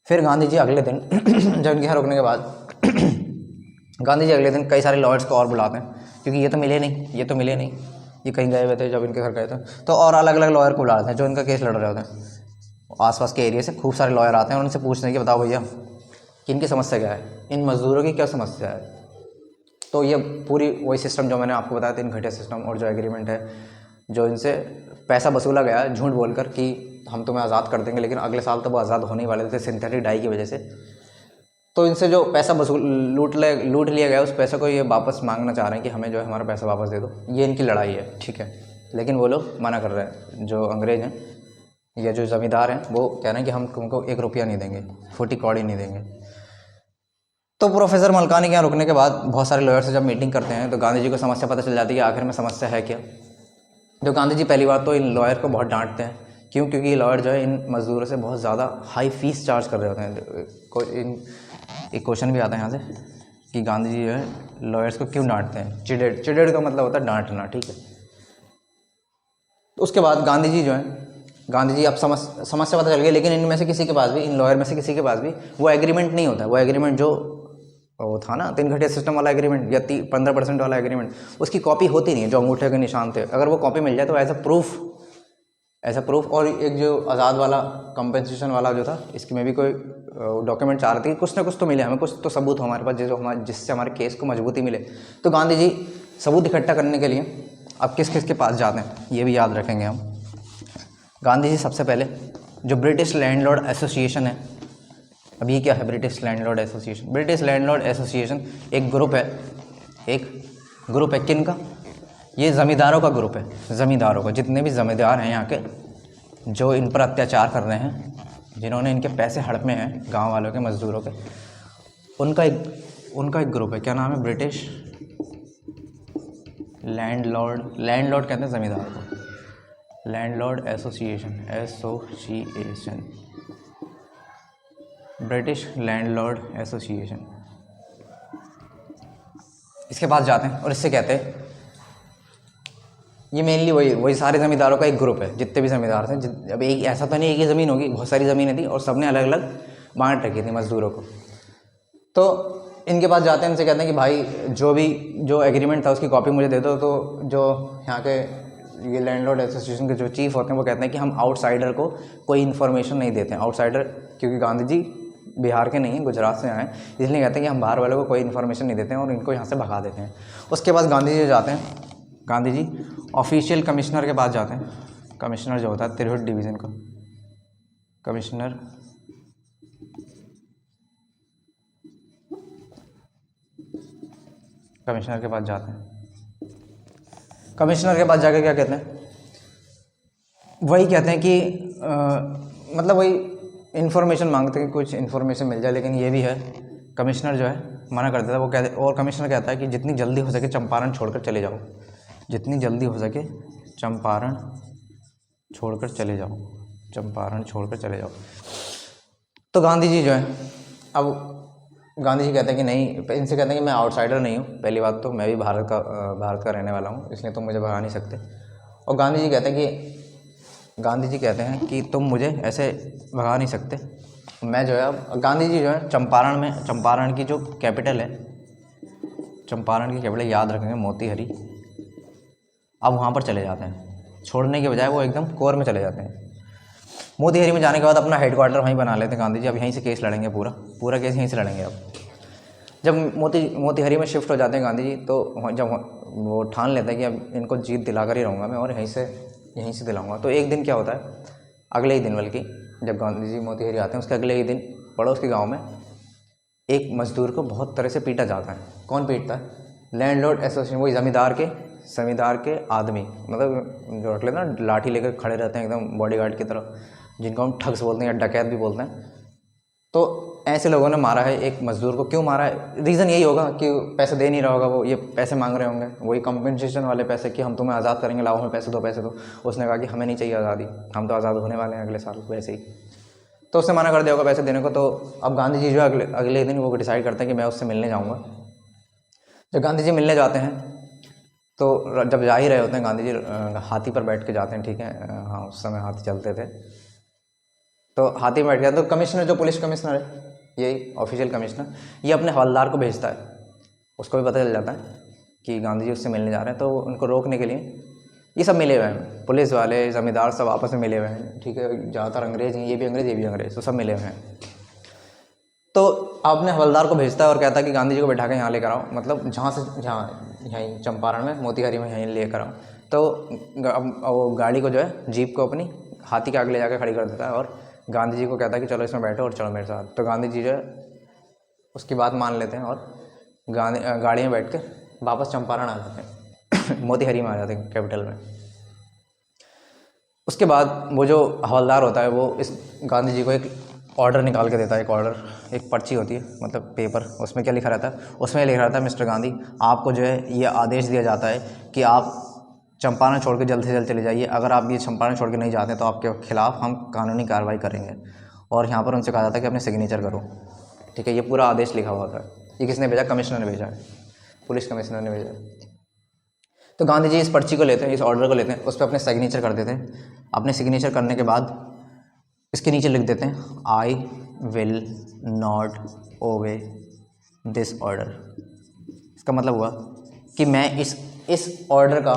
फिर गांधी जी अगले दिन जब इनके यहाँ रुकने के बाद गांधी जी अगले दिन कई सारे लॉयर्स को और बुलाते हैं, क्योंकि ये तो मिले नहीं, ये कहीं गए हुए थे जब इनके घर गए थे, तो और अलग अलग लॉयर को बुलाते हैं जो इनका केस लड़ रहे होते हैं। आसपास के एरिया से खूब सारे लॉयर आते हैं और उनसे पूछते हैं कि बताओ भैया कि इनकी समस्या क्या है, इन मज़दूरों की क्या समस्या है। तो ये पूरी वही सिस्टम जो मैंने आपको बताया, 3 घटिया सिस्टम, और जो एग्रीमेंट है, जो इनसे पैसा वसूला गया झूठ बोलकर कि हम तुम्हें आज़ाद कर देंगे, लेकिन अगले साल तो वो आज़ाद होने ही वाले थे सिंथेटिक डाई की वजह से। तो इनसे जो पैसा लूट लिया गया, उस पैसे को ये वापस मांगना चाह रहे हैं कि हमें जो है हमारा पैसा वापस दे दो। ये इनकी लड़ाई है, ठीक है, लेकिन वो लोग मना कर रहे हैं। जो अंग्रेज़ हैं या जो ज़मींदार हैं वो कह रहे हैं कि हम तुमको 1 रुपया नहीं देंगे, 40 कौड़ी नहीं देंगे। तो प्रोफेसर मलकानी के यहाँ रुकने के बाद बहुत सारे लॉयर से जब मीटिंग करते हैं तो गांधी जी को समस्या पता चल जाती है कि आखिर में समस्या है क्या। तो गांधी जी पहली बार तो इन लॉयर को बहुत डांटते हैं, क्यों? क्योंकि ये लॉयर जो है इन मज़दूरों से बहुत ज़्यादा हाई फीस चार्ज कर रहे होते हैं। एक क्वेश्चन भी आता है यहाँ से कि गांधी जी जो है लॉयर्स को क्यों डांटते हैं। चिड़ेड़ का मतलब होता है डांटना, ठीक है। तो उसके बाद गांधी जी अब समस्या पता चल गई, लेकिन इनमें से किसी के पास भी, इन लॉयर में से किसी के पास भी वो एग्रीमेंट नहीं होता है। वो एग्रीमेंट जो वो था ना 3 घटिया सिस्टम वाला एग्रीमेंट या 15% वाला एग्रीमेंट, उसकी कॉपी होती नहीं है, जो अंगूठे के निशान थे। अगर वो कॉपी मिल जाए तो एज अ प्रूफ। और एक जो आज़ाद वाला कंपनसेशन वाला जो था, इसकी में भी कोई डॉक्यूमेंट चाह रहे थे कि कुछ ना कुछ तो मिले, हमें कुछ तो सबूत हो हमारे पास, जिससे हमारे केस को मजबूती मिले। तो गांधी जी सबूत इकट्ठा करने के लिए अब किस किस के पास जाते हैं, ये भी याद रखेंगे हम। गांधी जी सबसे पहले जो ब्रिटिश लैंडलॉर्ड एसोसिएशन है, अब ये क्या है British landlord association? British landlord association एक ग्रुप है किन का? ये ज़मींदारों का ग्रुप है। ज़मींदारों का, जितने भी ज़मींदार हैं यहाँ के, जो इन पर अत्याचार कर रहे हैं, जिन्होंने इनके पैसे हड़पे हैं गांव वालों के, मज़दूरों के, उनका एक ग्रुप है। क्या नाम है? ब्रिटिश लैंडलॉर्ड कहते हैं ज़मींदार को। Landlord association, British landlord association, इसके पास जाते हैं और इससे कहते हैं, ये मेनली वही सारे ज़मींदारों का एक ग्रुप है, जितने भी ज़मींदार थे। अब एक ऐसा तो नहीं एक ही ज़मीन होगी, बहुत सारी ज़मीनें थी और सबने अलग अलग बांट रखी थी मज़दूरों को। तो इनके पास जाते हैं, इनसे कहते हैं कि भाई जो एग्रीमेंट था उसकी कॉपी मुझे दे दो। तो जो यहाँ के ये लैंडलॉर्ड एसोसिएशन के जो चीफ होते हैं वो कहते हैं कि हम आउटसाइडर को कोई इन्फॉर्मेशन नहीं देते हैं। आउटसाइडर, क्योंकि गांधी जी बिहार के नहीं हैं, गुजरात से आए, इसलिए कहते हैं कि हम बाहर वालों को कोई इन्फॉर्मेशन नहीं देते हैं और इनको यहाँ से भगा देते हैं। उसके बाद गांधी जी जाते हैं, गांधी जी ऑफिशियल कमिश्नर के पास जाते हैं। कमिश्नर जो होता है तिरहुत डिवीज़न का कमिश्नर, के पास जाते हैं। कमिश्नर के पास जाकर क्या कहते हैं? वही कहते हैं कि मतलब वही इन्फॉर्मेशन मांगते हैं कि कुछ इन्फॉर्मेशन मिल जाए, लेकिन ये भी है कमिश्नर जो है मना कर देता है। वो कहते, और कमिश्नर कहता है कि जितनी जल्दी हो सके चंपारण छोड़कर चले जाओ, जितनी जल्दी हो सके चंपारण छोड़कर चले जाओ। तो गांधी जी जो है, अब गांधी जी कहते हैं कि नहीं, इनसे कहते हैं कि मैं आउटसाइडर नहीं हूँ, पहली बात तो मैं भी भारत का रहने वाला हूँ, इसलिए तुम मुझे भगा नहीं सकते। और गांधी जी कहते हैं कि तुम मुझे ऐसे भगा नहीं सकते। मैं जो है, अब गांधी जी जो है चंपारण की जो कैपिटल है, चंपारण की कैपिटल याद रखेंगे मोतीहारी, अब वहाँ पर चले जाते हैं। छोड़ने के बजाय वो एकदम कोर में चले जाते हैं। मोतीहारी में जाने के बाद अपना हेडक्वार्टर वहीं बना लेते हैं गांधी जी। अब यहीं से केस लड़ेंगे, पूरा केस यहीं से लड़ेंगे। अब जब मोतीहारी में शिफ्ट हो जाते हैं गांधी जी, तो जब वो ठान लेते हैं कि अब इनको जीत दिलाकर ही रहूँगा मैं और यहीं से दिलाऊंगा। तो एक दिन क्या होता है, अगले ही दिन, बल्कि जब गांधी जी मोतीहारी आते हैं उसके अगले ही दिन पड़ोस के गाँव में एक मजदूर को बहुत तरह से पीटा जाता है। कौन पीटता है? लैंडलॉर्ड एसोसिएशन, वही ज़मींदार के आदमी, मतलब जो रख लेते हैं लाठी लेकर खड़े रहते हैं एकदम बॉडीगार्ड की तरह, जिनको हम ठग्स बोलते हैं या डकैत भी बोलते हैं। तो ऐसे लोगों ने मारा है एक मज़दूर को। क्यों मारा है? रीज़न यही होगा कि पैसे दे नहीं रहा होगा वो, ये पैसे मांग रहे होंगे, वही कंपनसेशन वाले पैसे कि हम तुम्हें आज़ाद करेंगे, लाओ हमें पैसे दो। उसने कहा कि हमें नहीं चाहिए आज़ादी, हम तो आज़ाद होने वाले हैं अगले साल वैसे ही। तो उसने मना कर दिया होगा पैसे देने को। तो अब गांधी जी जो अगले अगले दिन वो डिसाइड करते हैं कि मैं उससे मिलने जाऊँगा। जब गांधी जी मिलने जाते हैं तो जब जा ही रहे होते हैं गांधी जी हाथी पर बैठ के जाते हैं, ठीक है, हाँ उस समय हाथी चलते थे। तो हाथी में बैठ गया तो कमिश्नर, जो पुलिस कमिश्नर है, यही ऑफिशियल कमिश्नर, ये अपने हवलदार को भेजता है। उसको भी पता चल जाता है कि गांधी जी उससे मिलने जा रहे हैं, तो उनको रोकने के लिए ये सब मिले हुए हैं, पुलिस वाले, ज़मींदार सब आपस में मिले हुए हैं, ठीक है, ज़्यादातर अंग्रेज़ हैं, ये भी अंग्रेज़ ये भी अंग्रेज़, तो सब मिले हुए हैं। तो अपने हवलदार को भेजता है और कहता है कि गांधी जी को बैठा के यहाँ लेकर आओ, मतलब जहाँ यहीं चंपारण में, मोतीहारी में यहीं लेकर आओ। तो वो गाड़ी को जो है, जीप को अपनी हाथी के आगे ले जाकर खड़ी कर देता है और गांधी जी को कहता है कि चलो इसमें बैठो और चलो मेरे साथ। तो गांधी जी जो है उसकी बात मान लेते हैं और गाड़ी में बैठ कर वापस चंपारण आ जाते हैं मोतीहारी में आ जाते हैं, कैपिटल में। उसके बाद वो जो हवलदार होता है वो इस गांधी जी को एक ऑर्डर निकाल के देता है, एक ऑर्डर, एक पर्ची होती है, मतलब पेपर, उसमें क्या लिखा रहता है, उसमें लिखा रहता है, मिस्टर गांधी, आपको जो है ये आदेश दिया जाता है कि आप चंपारण छोड़ के जल्द से जल्द चले जाइए। अगर आप ये चंपारण छोड़ के नहीं जाते तो आपके खिलाफ हम कानूनी कार्रवाई करेंगे। और यहाँ पर उनसे कहा जाता है कि अपने सिग्नेचर करो, ठीक है। ये पूरा आदेश लिखा हुआ होता है। ये किसने भेजा? कमिश्नर ने भेजा है, पुलिस कमिश्नर ने भेजा है। तो गांधी जी इस पर्ची को लेते हैं, इस ऑर्डर को लेते हैं, उस पर अपने सिग्नेचर कर देते हैं। अपने सिग्नेचर करने के बाद इसके नीचे लिख देते हैं, I will not obey this order. इसका मतलब हुआ कि मैं इस ऑर्डर का,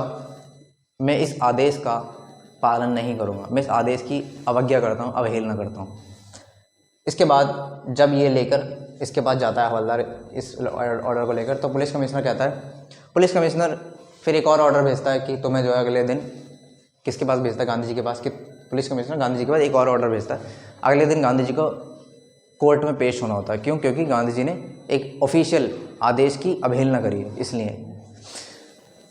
मैं इस आदेश का पालन नहीं करूँगा, मैं इस आदेश की अवज्ञा करता हूँ, अवहेलना करता हूँ। इसके बाद जब ये लेकर इसके पास जाता है हवलदार इस ऑर्डर को लेकर, तो पुलिस कमिश्नर कहता है, पुलिस कमिश्नर फिर एक और ऑर्डर भेजता है कि तुम्हें जो है अगले दिन, किसके पास भेजता है? गांधी जी के पास। कि पुलिस कमिश्नर गांधी जी के पास एक और ऑर्डर भेजता है, अगले दिन गांधी जी को कोर्ट में पेश होना होता है। क्यों? क्योंकि गांधी जी ने एक ऑफिशियल आदेश की अवहेलना करी है, इसलिए।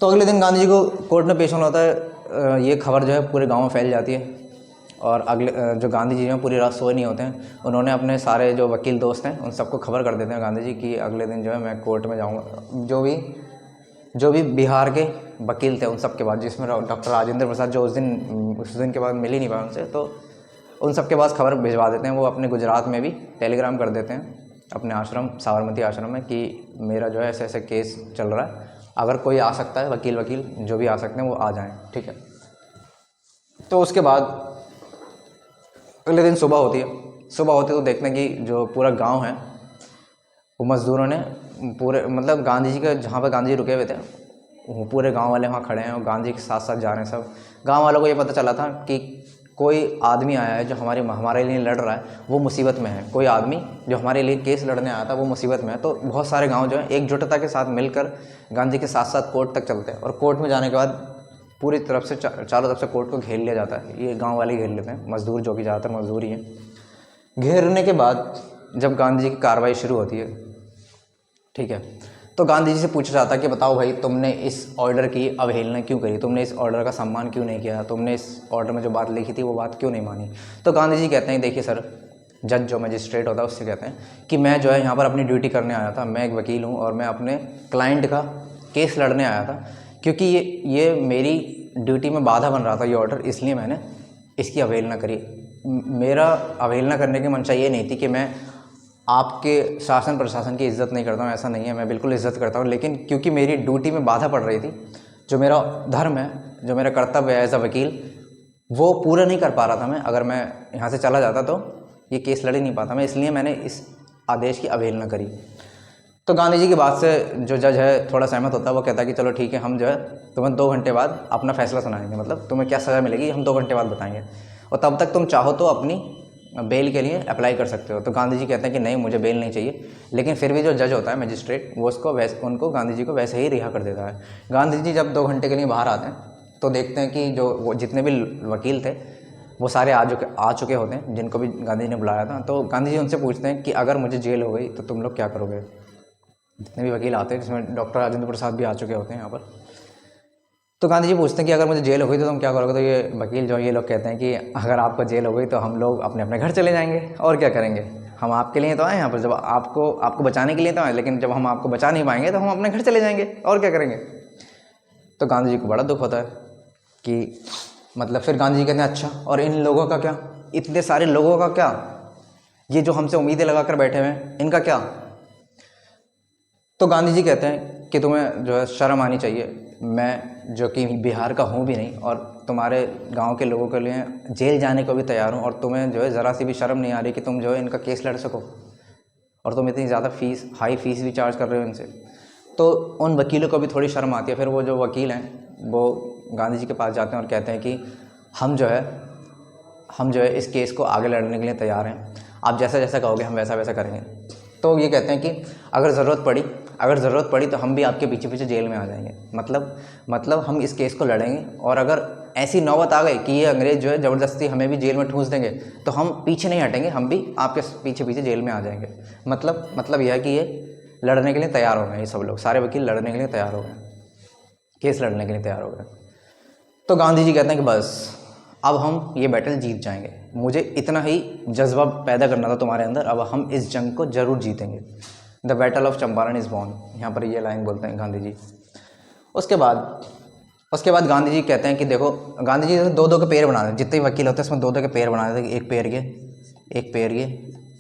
तो अगले दिन गांधी जी को कोर्ट में पेश होना होता है। ये खबर जो है पूरे गाँव में फैल जाती है और अगले जो गांधी जी हैं पूरी रात सोए नहीं होते हैं। उन्होंने अपने सारे जो वकील दोस्त हैं उन सबको खबर कर देते हैं गांधी जी कि अगले दिन जो है मैं कोर्ट में जाऊँगा। जो भी बिहार के वकील थे उन सब के बाद, जिसमें डॉक्टर राजेंद्र प्रसाद, जो उस दिन के बाद मिल ही नहीं पाए उनसे, तो उन सब के पास खबर भिजवा देते हैं। वो अपने गुजरात में भी टेलीग्राम कर देते हैं अपने आश्रम, साबरमती आश्रम में, कि मेरा जो है ऐसे ऐसे केस चल रहा है, अगर कोई आ सकता है, वकील जो भी आ सकते हैं वो आ जाएं, ठीक है। तो उसके बाद अगले दिन सुबह होती है। सुबह होती तो देखते हैं कि जो पूरा गांव है वो मज़दूरों ने पूरे, मतलब गांधी जी के जहाँ पर गांधी जी रुके हुए थे, वो पूरे गांव वाले वहाँ खड़े हैं और गांधी जी के साथ साथ जा रहे हैं सब। गांव वालों को ये पता चला था कि कोई आदमी आया है जो हमारे लिए लड़ रहा है, वो मुसीबत में है। कोई आदमी जो हमारे लिए केस लड़ने आया था वो मुसीबत में है। तो बहुत सारे गाँव जो है एकजुटता के साथ मिलकर गांधी के साथ साथ कोर्ट तक चलते हैं और कोर्ट में जाने के बाद पूरी तरफ से चारों तरफ से कोर्ट को घेर लिया जाता है। ये गांव वाले घेर लेते हैं, मजदूर, जो कि ज़्यादातर मजदूर ही हैं। घेरने के बाद जब गांधी जी की कार्रवाई शुरू होती है, ठीक है, तो गांधी जी से पूछा जाता है कि बताओ भाई, तुमने इस ऑर्डर की अवहेलना क्यों करी, तुमने इस ऑर्डर का सम्मान क्यों नहीं किया, तुमने इस ऑर्डर में जो बात लिखी थी वो बात क्यों नहीं मानी। तो गांधी जी कहते हैं, देखिए सर, जज जो मजिस्ट्रेट होता है उससे कहते हैं कि मैं जो है यहाँ पर अपनी ड्यूटी करने आया था, मैं एक वकील हूँ और मैं अपने क्लाइंट का केस लड़ने आया था। क्योंकि ये मेरी ड्यूटी में बाधा बन रहा था ये ऑर्डर, इसलिए मैंने इसकी अवहेलना करी। मेरा अवहेलना करने की मंशा ये नहीं थी कि मैं आपके शासन प्रशासन की इज़्ज़त नहीं करता हूँ, ऐसा नहीं है, मैं बिल्कुल इज़्ज़त करता हूँ। लेकिन क्योंकि मेरी ड्यूटी में बाधा पड़ रही थी, जो मेरा धर्म है, जो मेरा कर्तव्य है एज अ वकील, वो पूरा नहीं कर पा रहा था मैं। अगर मैं यहाँ से चला जाता तो ये केस लड़ ही नहीं पाता मैं, इसलिए मैंने इस आदेश की अवहेलना करी। तो गांधी जी की बात से जो जज है थोड़ा सहमत होता है। वो कहता है कि चलो ठीक है, हम जो है तुम्हें 2 घंटे बाद अपना फैसला सुनाएंगे, मतलब तुम्हें क्या सज़ा मिलेगी हम 2 घंटे बाद बताएंगे, और तब तक तुम चाहो तो अपनी बेल के लिए अप्लाई कर सकते हो। तो गांधी जी कहते हैं कि नहीं, मुझे बेल नहीं चाहिए। लेकिन फिर भी जो जज होता है, मजिस्ट्रेट, वो उनको गांधी जी को वैसे ही रिहा कर देता है। गांधी जी जब 2 घंटे के लिए बाहर आते हैं तो देखते हैं कि वो जितने भी वकील थे वो सारे आ चुके होते हैं, जिनको भी गांधी जी ने बुलाया था। तो गांधी जी उनसे पूछते हैं कि अगर मुझे जेल हो गई तो तुम लोग क्या करोगे। जितने भी वकील आते हैं, जिसमें डॉक्टर राजेंद्र प्रसाद भी आ चुके होते हैं यहाँ पर। तो गांधी जी पूछते हैं कि अगर मुझे जेल हो गई तो तुम क्या करोगे। तो ये वकील जो ये लोग कहते हैं कि अगर आपको जेल हो गई तो हम लोग अपने अपने घर चले जाएंगे, और क्या करेंगे। हम आपके लिए तो आए यहाँ पर, जब आपको बचाने के लिए तो आए, लेकिन जब हम आपको बचा नहीं पाएंगे तो हम अपने घर चले जाएंगे, और क्या करेंगे। तो गांधी जी को बड़ा दुख होता है कि मतलब, फिर गांधी जी कहते हैं अच्छा, और इन लोगों का क्या, इतने सारे लोगों का क्या, ये जो हमसे उम्मीदें लगा कर बैठे हुए हैं, इनका क्या? तो गांधी जी कहते हैं कि तुम्हें जो है शर्म आनी चाहिए। मैं जो कि बिहार का हूँ भी नहीं और तुम्हारे गांव के लोगों के लिए जेल जाने को भी तैयार हूँ, और तुम्हें जो है ज़रा सी भी शर्म नहीं आ रही कि तुम जो है इनका केस लड़ सको, और तुम इतनी ज़्यादा हाई फीस भी चार्ज कर रहे हो इनसे। तो उन वकीलों को भी थोड़ी शर्म आती है। फिर वो जो वकील हैं वो गांधी जी के पास जाते हैं और कहते हैं कि हम जो है इस केस को आगे लड़ने के लिए तैयार हैं, आप जैसा जैसा कहोगे हम वैसा वैसा करेंगे। तो ये कहते हैं कि अगर ज़रूरत पड़ी तो हम भी आपके पीछे पीछे जेल में आ जाएंगे। मतलब हम इस केस को लड़ेंगे, और अगर ऐसी नौबत आ गई कि ये अंग्रेज़ जो है ज़बरदस्ती हमें भी जेल में ठूंस देंगे तो हम पीछे नहीं हटेंगे, हम भी आपके पीछे पीछे जेल में आ जाएंगे। मतलब यह है कि ये लड़ने के लिए तैयार हो गए, ये सब लोग, सारे वकील लड़ने के लिए तैयार हो गए, केस लड़ने के लिए तैयार हो गए। तो गांधी जी कहते हैं कि बस अब हम ये बैटल जीत जाएंगे, मुझे इतना ही जज्बा पैदा करना था तुम्हारे अंदर, अब हम इस जंग को ज़रूर जीतेंगे। The battle of Champaran is won, यहाँ पर ये लाइन बोलते हैं गांधी जी। उसके बाद गांधी जी कहते हैं कि देखो, गांधी जी दो दो के पेड़ बना देते, जितने वकील होते हैं उसमें दो दो के पेड़ बना देते, एक पैर ये, एक पैर ये,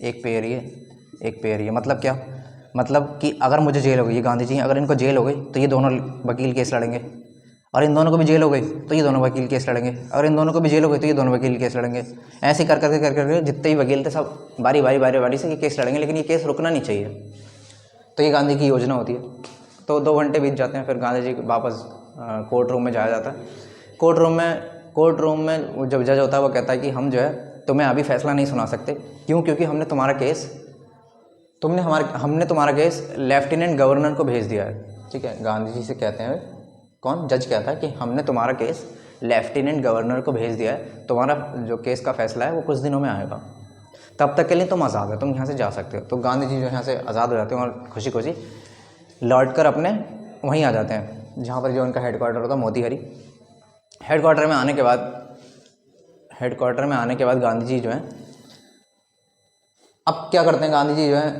एक पैर ये, एक पैर ये। मतलब क्या? मतलब कि अगर मुझे जेल हो गई, ये गांधी जी अगर इनको जेल हो गई तो ये दोनों वकील केस लड़ेंगे, और इन दोनों को भी जेल हो गई तो ये दोनों वकील केस लड़ेंगे, और इन दोनों को भी जेल हो गई तो ये दोनों वकील केस लड़ेंगे। ऐसे कर करके जितने भी वकील थे सब बारी से ये केस लड़ेंगे, लेकिन ये केस रुकना नहीं चाहिए। तो ये गांधी की योजना होती है। तो 2 घंटे बीत जाते हैं, फिर गांधी जी वापस कोर्ट रूम में जाया जाता है। कोर्ट रूम में जब जज होता है वो कहता है कि हम जो है तुम्हें अभी फैसला नहीं सुना सकते। क्यों? क्योंकि हमने तुम्हारा केस लेफ्टिनेंट गवर्नर को भेज दिया है। ठीक है, गांधी जी से कहते हैं, कौन? जज कहता है कि हमने तुम्हारा केस लेफ्टिनेंट गवर्नर को भेज दिया है, तुम्हारा जो केस का फैसला है वो कुछ दिनों में आएगा, तब तक के लिए तुम आज़ाद हो, तुम यहाँ से जा सकते हो। तो गांधी जी जो यहाँ से आज़ाद हो जाते हैं और खुशी खुशी लौट कर अपने वहीं आ जाते हैं जहाँ पर जो उनका हेडक्वार्टर होता है, मोतीहारी। हेडक्वार्टर में आने के बाद गांधी जी जो है अब क्या करते हैं, गांधी जी जो है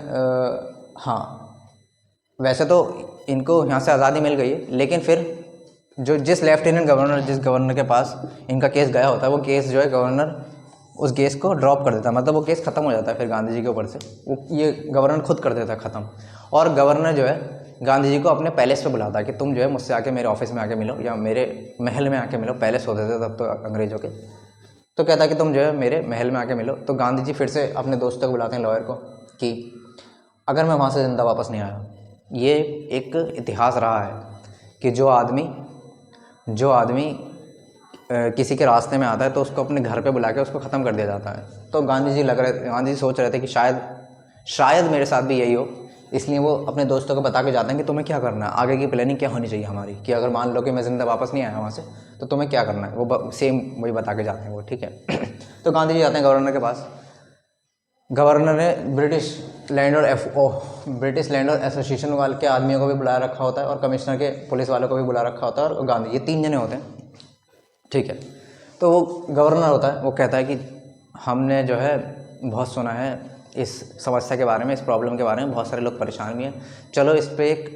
वैसे तो इनको यहाँ से आज़ादी मिल गई है, लेकिन फिर जिस गवर्नर के पास इनका केस गया होता है, वो केस जो है गवर्नर उस केस को ड्रॉप कर देता है, मतलब वो केस ख़त्म हो जाता है फिर गांधी जी के ऊपर से, वो ये गवर्नर खुद कर देता है ख़त्म। और गवर्नर जो है गांधी जी को अपने पैलेस पे बुलाता है कि तुम जो है मुझसे आके मेरे ऑफिस में आके मिलो, या मेरे महल में आके मिलो। पैलेस होते थे तब तो अंग्रेज़ों के। तो कहता है कि तुम जो है मेरे महल में आके मिलो। तो गांधी जी फिर से अपने दोस्तों को बुलाते हैं, लॉयर को, कि अगर मैं वहाँ से ज़िंदा वापस नहीं आया, ये एक इतिहास रहा है कि जो आदमी किसी के रास्ते में आता है तो उसको अपने घर पे बुला के उसको ख़त्म कर दिया जाता है। तो गांधी जी सोच रहे थे कि शायद मेरे साथ भी यही हो, इसलिए वो अपने दोस्तों को बता के जाते हैं कि तुम्हें क्या करना है, आगे की प्लानिंग क्या होनी चाहिए हमारी, कि अगर मान लो कि मैं ज़िंदा वापस नहीं आया वहाँ से तो तुम्हें क्या करना है, वो सेम वही बता के जाते हैं वो। ठीक है। तो गांधी जी जाते हैं गवर्नर के पास। गवर्नर ने ब्रिटिश लैंड एसोसिएशन वाले के आदमियों को भी बुला रखा होता है, और कमिश्नर के पुलिस वालों को भी बुला रखा होता है, और गांधी, ये 3 जने होते हैं। ठीक है। तो वो गवर्नर होता है, वो कहता है कि हमने जो है बहुत सुना है इस समस्या के बारे में, इस प्रॉब्लम के बारे में, बहुत सारे लोग परेशान भी हैं, चलो इस पर एक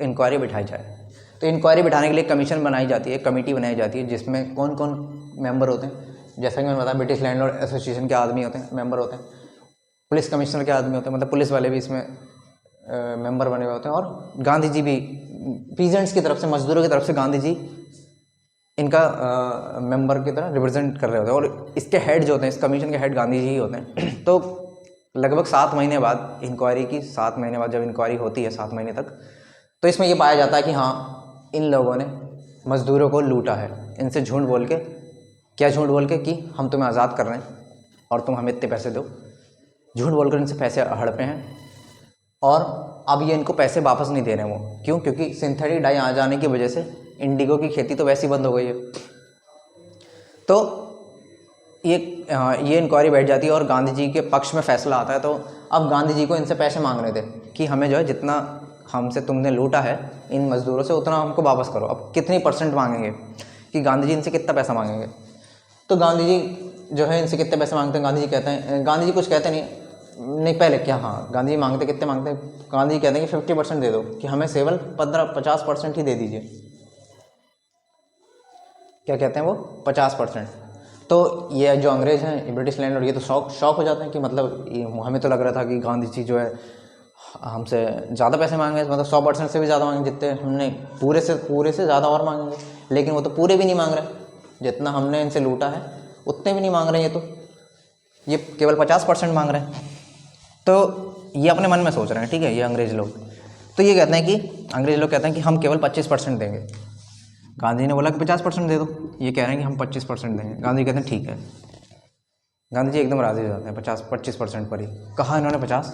इंक्वायरी बिठाई जाए। तो इंक्वायरी बिठाने के लिए कमीशन बनाई जाती है, कमेटी बनाई जाती है, जिसमें कौन कौन मेंबर होते हैं, जैसा कि मैंने बताया ब्रिटिश लैंडलॉर्ड एसोसिएशन के आदमी होते हैं, मेंबर होते हैं, पुलिस कमिश्नर के आदमी होते हैं, मतलब पुलिस वाले भी इसमें मेंबर बने हुए होते हैं, और गांधी जी भी पीजेंट्स की तरफ से, मजदूरों की तरफ से गांधी जी इनका मेंबर की तरह रिप्रेजेंट कर रहे होते हैं, और इसके हेड जो होते हैं, इस कमीशन के हेड गांधी जी ही होते हैं। तो लगभग 7 महीने बाद इंक्वायरी की, 7 महीने बाद जब इंक्वायरी होती है 7 महीने तक, तो इसमें ये पाया जाता है कि हाँ, इन लोगों ने मज़दूरों को लूटा है, इनसे झूठ बोल के कि हम तुम्हें आज़ाद कर रहे हैं और तुम हमें इतने पैसे दो, झूठ बोलकर इनसे पैसे हड़पे हैं, और अब ये इनको पैसे वापस नहीं दे रहे हैं। वो क्यों? क्योंकि सिंथेटिक डाई आ जाने की वजह से इंडिगो की खेती तो वैसे ही बंद हो गई है। तो ये इंक्वायरी बैठ जाती है और गांधी जी के पक्ष में फैसला आता है। तो अब गांधी जी को इनसे पैसे मांग रहे थे कि हमें जो है जितना हमसे तुमने लूटा है इन मज़दूरों से, उतना हमको वापस करो। अब कितनी % मांगेंगे, कि गांधी जी इनसे कितना पैसा मांगेंगे। तो गांधी जी जो है इनसे कितने पैसे मांगते हैं, गांधी जी कहते हैं, गांधी जी कुछ कहते नहीं पहले क्या, हाँ गांधी जी मांगते, कितने मांगते हैं, गांधी जी कहते हैं कि 50% दे दो, कि हमें केवल 50% ही दे दीजिए। क्या कहते हैं वो? 50%। तो ये जो अंग्रेज़ हैं, ये ब्रिटिश लैंडलॉर्ड, ये तो शौक हो जाते हैं कि मतलब हमें तो लग रहा था कि गांधी जी जो है हमसे ज़्यादा पैसे मांगे, मतलब 100% से भी ज़्यादा मांगे, जितने हमने पूरे से ज़्यादा और मांगेंगे, लेकिन वो तो पूरे भी नहीं मांग रहे, जितना हमने इनसे लूटा है उतने भी नहीं मांग रहे, ये केवल 50% मांग रहे हैं। तो ये अपने मन में सोच रहे हैं, ठीक है, ये अंग्रेज़ लोग। तो ये कहते हैं कि अंग्रेज़ लोग कहते हैं कि हम केवल 25% देंगे। गांधी ने बोला कि 50% दे दो, ये कह रहे हैं कि हम 25% देंगे। गांधी कहते हैं ठीक है। गांधी जी एकदम राज़ी हो जाते हैं 25% पर ही। कहा इन्होंने 50,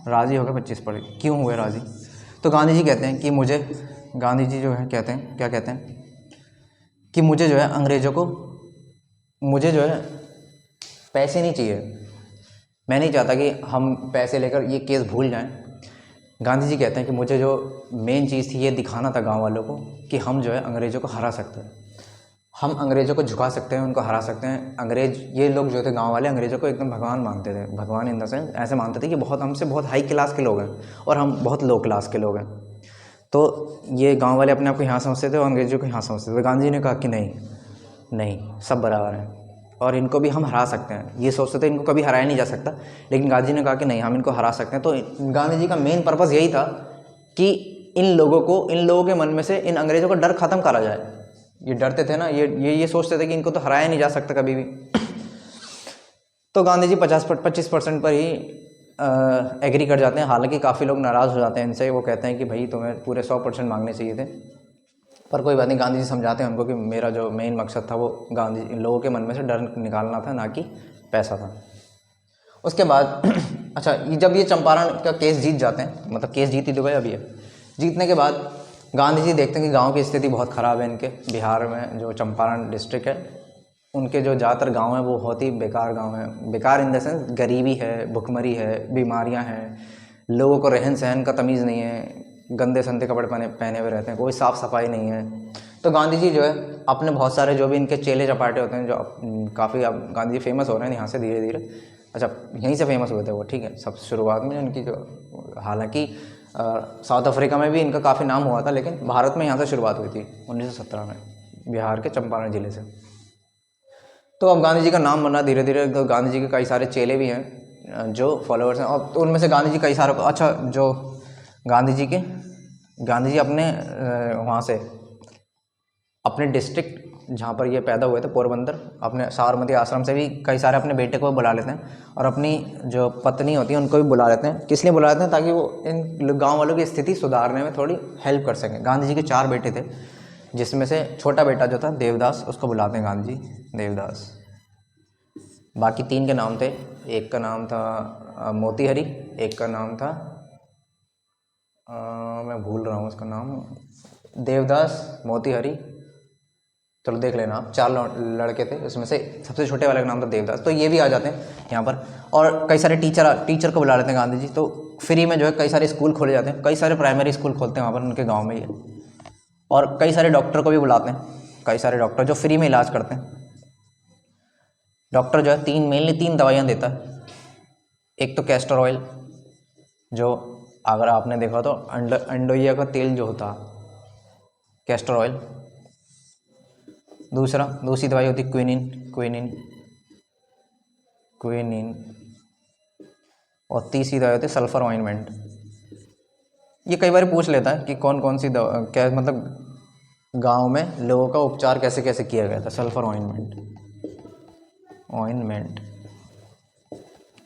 राज़ी हो गए 25 पर ही। क्यों हुए राज़ी? तो गांधी जी कहते हैं कि गांधी जी जो है कहते हैं, क्या कहते हैं कि मुझे जो है अंग्रेज़ों को, मुझे जो है पैसे नहीं चाहिए, मैं नहीं चाहता कि हम पैसे लेकर ये केस भूल जाएं। गांधी जी कहते हैं कि मुझे जो मेन चीज़ थी ये दिखाना था गांव वालों को कि हम जो है अंग्रेज़ों को हरा सकते हैं, हम अंग्रेज़ों को झुका सकते हैं, उनको हरा सकते हैं। अंग्रेज़, ये लोग जो थे गांव वाले, अंग्रेज़ों को एकदम भगवान मानते थे। भगवान इन द सेंस ऐसे मानते थे कि हमसे बहुत हाई क्लास के लोग हैं और हम बहुत लो क्लास के लोग हैं। तो ये गाँव वाले अपने आप को यहाँ समझते थे और अंग्रेज़ों को यहाँ समझते थे। गांधी जी ने कहा कि नहीं, सब बराबर हैं और इनको भी हम हरा सकते हैं। ये सोचते थे इनको कभी हराया नहीं जा सकता, लेकिन गांधी जी ने कहा कि नहीं, हम इनको हरा सकते हैं। तो गांधी जी का मेन पर्पज़ यही था कि इन लोगों के मन में से इन अंग्रेज़ों का डर ख़त्म करा जाए। ये डरते थे ना, ये सोचते थे कि इनको तो हराया नहीं जा सकता कभी भी। तो गांधी जी 25% पर ही एग्री कर जाते हैं। हालांकि काफ़ी लोग नाराज़ हो जाते हैं इनसे, वो कहते हैं कि भाई तुम्हें पूरे 100% मांगने चाहिए थे, पर कोई बात नहीं। गांधी जी समझाते हैं उनको कि मेरा जो मेन मकसद था वो लोगों के मन में से डर निकालना था, ना कि पैसा था। उसके बाद अच्छा, जब ये चंपारण का केस जीत जाते हैं, मतलब केस जीत ही तो गए अभी है, जीतने के बाद गांधी जी देखते हैं कि गांव की स्थिति बहुत ख़राब है इनके। बिहार में जो चंपारण डिस्ट्रिक्ट है, उनके जो ज़्यादातर गांव हैं वो बहुत ही बेकार गांव हैं। बेकार इन द सेंस गरीबी है, भुखमरी है, बीमारियां हैं, लोगों को रहन सहन का तमीज़ नहीं है, गंदे संदे कपड़े पहने हुए रहते हैं, कोई साफ़ सफाई नहीं है। तो गांधी जी जो है अपने बहुत सारे जो भी इनके चेले चपाटे होते हैं, जो काफ़ी अब गांधी जी फेमस हो रहे हैं यहाँ से धीरे धीरे। अच्छा, यहीं से फेमस हुए थे वो, ठीक है, सब शुरुआत में इनकी जो, हालांकि साउथ अफ्रीका में भी इनका काफ़ी नाम हुआ था, लेकिन भारत में यहाँ से शुरुआत हुई थी 1917 में, बिहार के चंपारण ज़िले से। तो अब गांधी जी का नाम बना धीरे धीरे। तो गांधी जी के कई सारे चेले भी हैं जो फॉलोअर्स हैं, और तो उनमें से गांधी जी कई सारे, अच्छा, जो गांधी जी अपने वहाँ से अपने डिस्ट्रिक्ट जहाँ पर ये पैदा हुए थे, पोरबंदर, अपने साबरमती आश्रम से भी कई सारे अपने बेटे को बुला लेते हैं, और अपनी जो पत्नी होती है उनको भी बुला लेते हैं। किस लिए बुला लेते हैं? ताकि वो इन गांव वालों की स्थिति सुधारने में थोड़ी हेल्प कर सकें। गांधी जी के 4 बेटे थे, जिसमें से छोटा बेटा जो था देवदास, उसको बुलाते हैं गांधी जी, देवदास। बाकी 3 के नाम थे, एक का नाम था मोतीहरी, एक का नाम था मैं भूल रहा हूँ उसका नाम, देवदास, मोतीहरी, चलो देख लेना आप। 4 लड़के थे, उसमें से सबसे छोटे वाले का नाम था देवदास। तो ये भी आ जाते हैं यहाँ पर, और कई सारे टीचर को बुला लेते हैं गांधी जी। तो फ्री में जो है कई सारे स्कूल खोले जाते हैं, कई सारे प्राइमरी स्कूल खोलते हैं वहाँ पर उनके गाँव में ही, और कई सारे डॉक्टर को भी बुलाते हैं, कई सारे डॉक्टर जो फ्री में इलाज करते हैं। डॉक्टर जो है मेनली 3 दवाइयाँ देता है। एक तो कैस्टर ऑयल, जो अगर आपने देखा तो अंडोइया का तेल जो होता, कैस्टर ऑयल। दूसरी दवाई होती क्विनिन, और तीसरी दवाई होती है सल्फर ऑइंटमेंट। ये कई बार पूछ लेता है कि कौन कौन सी दवा, क्या मतलब गांव में लोगों का उपचार कैसे कैसे किया गया था। सल्फर ऑइंटमेंट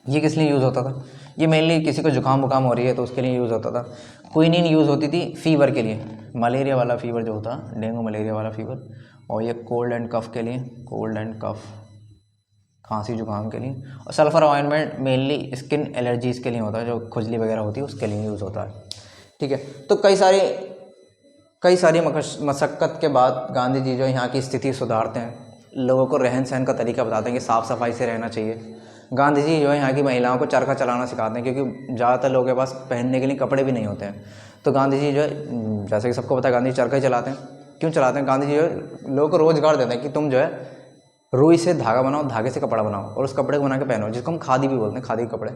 ये किस लिए यूज़ होता था? ये मेनली किसी को जुकाम वुकाम हो रही है तो उसके लिए यूज़ होता था। क्विनिन यूज़ होती थी फीवर के लिए, मलेरिया वाला फीवर जो होता, डेंगू मलेरिया वाला फीवर, और ये कोल्ड एंड कफ, खांसी जुकाम के लिए। और sulphur ointment mainly skin allergies के लिए होता है, जो खुजली वगैरह होती है उसके लिए यूज़ होता है, ठीक है। तो कई सारी मशक्क़त के बाद गांधी जी जो यहाँ की स्थिति सुधारते हैं, लोगों को रहन सहन का तरीका बताते हैं कि साफ़ सफाई से रहना चाहिए। गांधी जी जो है यहाँ की महिलाओं को चरखा चलाना सिखाते हैं, क्योंकि ज़्यादातर लोगों के पास पहनने के लिए कपड़े भी नहीं होते हैं। तो गांधी जी जो है, जैसे कि सबको पता है, गांधी जी चरखा ही चलाते हैं। क्यों चलाते हैं? गांधी जी जो है लोगों को रोज़गार देते हैं कि तुम जो है रुई से धागा बनाओ, धागे से कपड़ा बनाओ, और उस कपड़े को बना के पहनो, जिसको हम खादी भी बोलते हैं, खादी के कपड़े।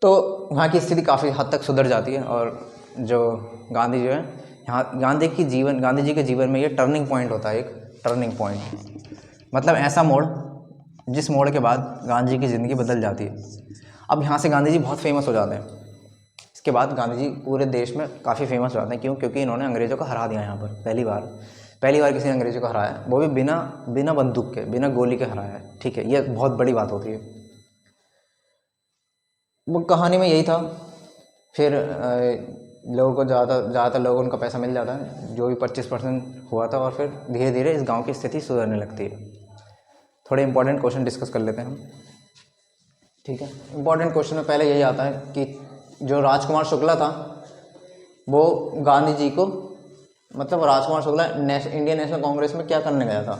तो वहाँ की स्थिति काफ़ी हद तक सुधर जाती है। और जो गांधी जो है यहाँ, गांधी जी के जीवन में ये टर्निंग पॉइंट होता है, एक टर्निंग पॉइंट। मतलब ऐसा मोड़ जिस मोड़ के बाद गांधी जी की ज़िंदगी बदल जाती है। अब यहाँ से गांधी जी बहुत फेमस हो जाते हैं। इसके बाद गांधी जी पूरे देश में काफ़ी फेमस हो जाते हैं। क्यों? क्योंकि इन्होंने अंग्रेज़ों को हरा दिया यहाँ पर पहली बार किसी ने अंग्रेज़ों को हराया, वो भी बिना बंदूक के, बिना गोली के हराया है। ठीक है, ये बहुत बड़ी बात होती है। वो कहानी में यही था। फिर लोगों को ज़्यादातर लोगों को उनका पैसा मिल जाता है, जो भी 25% हुआ था, और फिर धीरे धीरे इस गांव की स्थिति सुधरने लगती है। थोड़े इंपॉर्टेंट क्वेश्चन डिस्कस कर लेते हैं हम। ठीक है, इंपॉर्टेंट क्वेश्चन में पहले यही आता है कि जो राजकुमार शुक्ला था वो गांधी जी को, मतलब राजकुमार शुक्ला इंडियन नेशनल कांग्रेस में क्या करने गया था।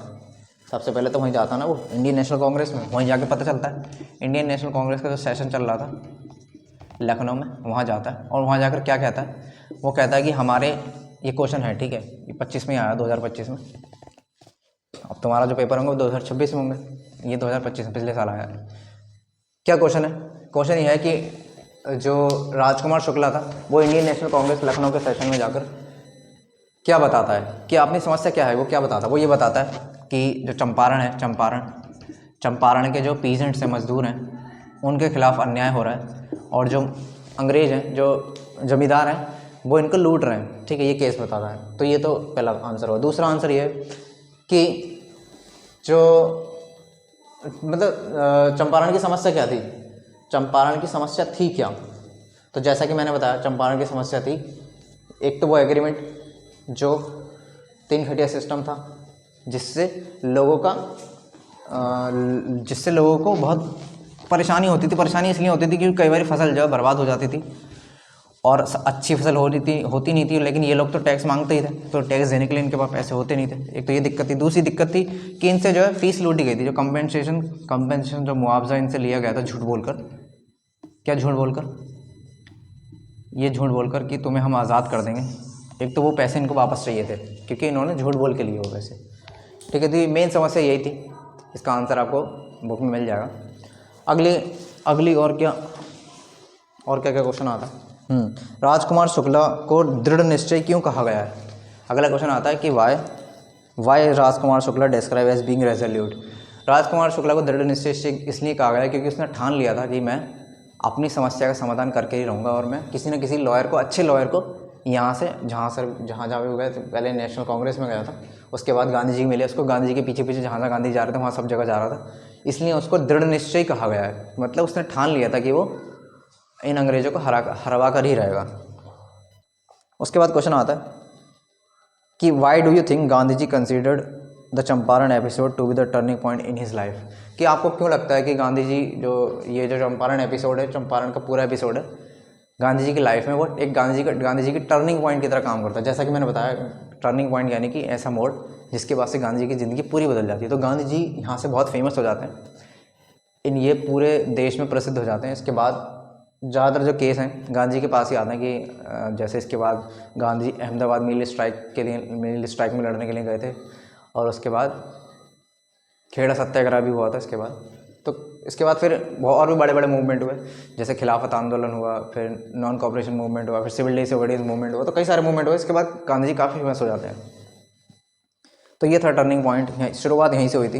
सबसे पहले तो वहीं जाता ना वो इंडियन नेशनल कांग्रेस में, वहीं जाके पता चलता है इंडियन नेशनल कांग्रेस का जो सेशन चल रहा था लखनऊ में, वहाँ जाता है और वहाँ जाकर क्या कहता है। वो कहता है कि हमारे, ये क्वेश्चन है, ठीक है, ये 25 में आया, 2025 में। अब तुम्हारा जो पेपर होंगे वो 2026 में होंगे, ये 2025 में पिछले साल आया है। क्या क्वेश्चन है? क्वेश्चन ये है कि जो राजकुमार शुक्ला था वो इंडियन नेशनल कांग्रेस लखनऊ के सेशन में जाकर क्या बताता है कि अपनी समस्या क्या है। वो क्या बताता है? वो ये बताता है कि जो चंपारण है, चंपारण के जो पीजेंट्स हैं, मजदूर हैं, उनके खिलाफ अन्याय हो रहा है, और जो अंग्रेज हैं, जो जमींदार हैं, वो इनको लूट रहे हैं। ठीक है, ये केस बताता है। तो ये तो पहला आंसर हुआ। दूसरा आंसर ये है कि जो मतलब चंपारण की समस्या क्या थी, चंपारण की समस्या थी क्या? तो जैसा कि मैंने बताया, चंपारण की समस्या थी, एक तो वो एग्रीमेंट जो 3 खटिया सिस्टम था, जिससे लोगों को बहुत परेशानी होती थी। परेशानी इसलिए होती थी क्योंकि कई बार फसल जो है बर्बाद हो जाती थी और अच्छी फसल होती नहीं थी, लेकिन ये लोग तो टैक्स मांगते ही थे, तो टैक्स देने के लिए इनके पास पैसे होते नहीं थे। एक तो ये दिक्कत थी। दूसरी दिक्कत थी कि इनसे जो है फीस लूटी गई थी, जो कंपेंसेशन जो मुआवजा इनसे लिया गया था झूठ बोलकर। क्या झूठ बोलकर? ये झूठ बोलकर कि तुम्हें हम आज़ाद कर देंगे। एक तो वो पैसे इनको वापस चाहिए थे क्योंकि इन्होंने झूठ बोल के लिए वो पैसे। ठीक है, तो ये मेन समस्या यही थी। इसका आंसर आपको बुक में मिल जाएगा। अगली और क्या क्वेश्चन आता है? राजकुमार शुक्ला को दृढ़ निश्चय क्यों कहा गया है? अगला क्वेश्चन आता है कि why Rajkumar Shukla describe as being resolute. Rajkumar Shukla को दृढ़ निश्चय इसलिए कहा गया है क्योंकि उसने ठान लिया था कि मैं अपनी समस्या का समाधान करके ही रहूँगा, और मैं किसी न किसी लॉयर को, अच्छे लॉयर को, यहाँ से जहाँ भी गए थे, पहले नेशनल कांग्रेस में गया था, उसके बाद गांधी जी मिले उसको, गांधी जी के पीछे जहाँ गांधी जा रहे थे वहाँ सब जगह जा रहा था, इसलिए उसको दृढ़ निश्चय कहा गया है। मतलब उसने ठान लिया था कि वो इन अंग्रेज़ों को हरवा कर ही रहेगा। उसके बाद क्वेश्चन आता है कि why do you think Gandhi ji considered the Champaran episode to be the turning point in his life. कि आपको क्यों लगता है कि गांधी जी जो चंपारण एपिसोड है, चंपारण का पूरा एपिसोड है, गांधी जी की लाइफ में वो एक गांधी जी की टर्निंग पॉइंट की तरह काम करता है। जैसा कि मैंने बताया, टर्निंग पॉइंट यानी कि ऐसा मोड़ जिसके बाद से गांधी जी की ज़िंदगी पूरी बदल जाती है। तो गांधी जी यहाँ से बहुत फेमस हो जाते हैं, ये पूरे देश में प्रसिद्ध हो जाते हैं। इसके बाद ज़्यादातर जो केस हैं गांधी जी के पास ही आते हैं कि जैसे इसके बाद गांधी अहमदाबाद मिल स्ट्राइक में लड़ने के लिए गए थे, और उसके बाद खेड़ा सत्याग्रह भी हुआ था। इसके बाद फिर और भी बड़े बड़े मूवमेंट हुए, जैसे खिलाफत आंदोलन हुआ, फिर नॉन कॉपरेशन मूवमेंट हुआ, फिर सिविल डिसोबीडियंस मूवमेंट हुआ। तो कई सारे मूवमेंट हुए। इसके बाद गांधी जी काफ़ी फेमस हो जाते हैं। तो ये था टर्निंग पॉइंट, शुरुआत यहीं से हुई थी।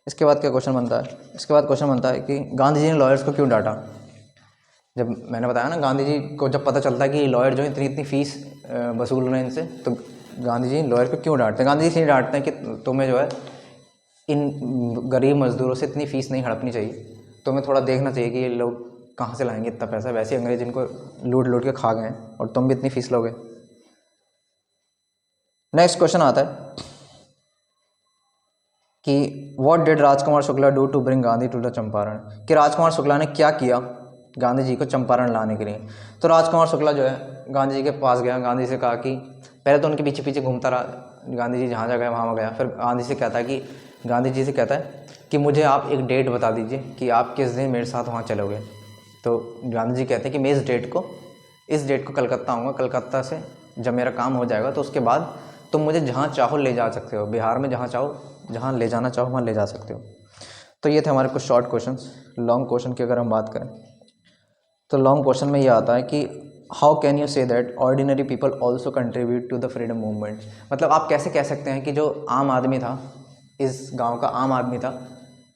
इसके बाद क्या क्वेश्चन बनता है? इसके बाद क्वेश्चन बनता है कि गांधी जी ने लॉयर्स को क्यों डांटा। जब मैंने बताया ना, गांधी जी को जब पता चलता है कि लॉयर जो है इतनी फीस वसूल रहे हैं इनसे, तो गांधी जी लॉयर को क्यों डांटते हैं? गांधी जी इसलिए डांटते हैं कि तुम्हें जो है इन गरीब मजदूरों से इतनी फ़ीस नहीं हड़पनी चाहिए, तुम्हें थोड़ा देखना चाहिए कि ये लोग कहाँ से लाएंगे इतना पैसा। वैसे अंग्रेज इनको लूट के खा गए हैं और तुम भी इतनी फ़ीस लोगे। नेक्स्ट क्वेश्चन आता है कि what did Rajkumar Shukla do to bring Gandhi to the Champaran. कि राजकुमार शुक्ला ने क्या किया गांधी जी को चंपारण लाने के लिए। तो राजकुमार शुक्ला जो है गांधी जी के पास गया, गांधी से कहा कि पहले तो उनके पीछे पीछे घूमता रहा, गांधी जी जहाँ गए वहाँ गया। फिर गांधी जी से कहता है कि मुझे आप एक डेट बता दीजिए कि आप किस दिन मेरे साथ वहाँ चलोगे। तो गांधी जी कहते हैं कि मैं इस डेट को कलकत्ता आऊँगा, कलकत्ता से जब मेरा काम हो जाएगा तो उसके बाद तुम मुझे जहाँ चाहो ले जा सकते हो, बिहार में जहाँ ले जाना चाहो वहाँ ले जा सकते हो। तो ये थे हमारे कुछ शॉर्ट क्वेश्चंस। लॉन्ग क्वेश्चन की अगर हम बात करें तो लॉन्ग क्वेश्चन में ये आता है कि how can you say that ordinary people also contribute to the freedom movement. मतलब आप कैसे कह सकते हैं कि जो आम आदमी था इस गांव का आम आदमी था,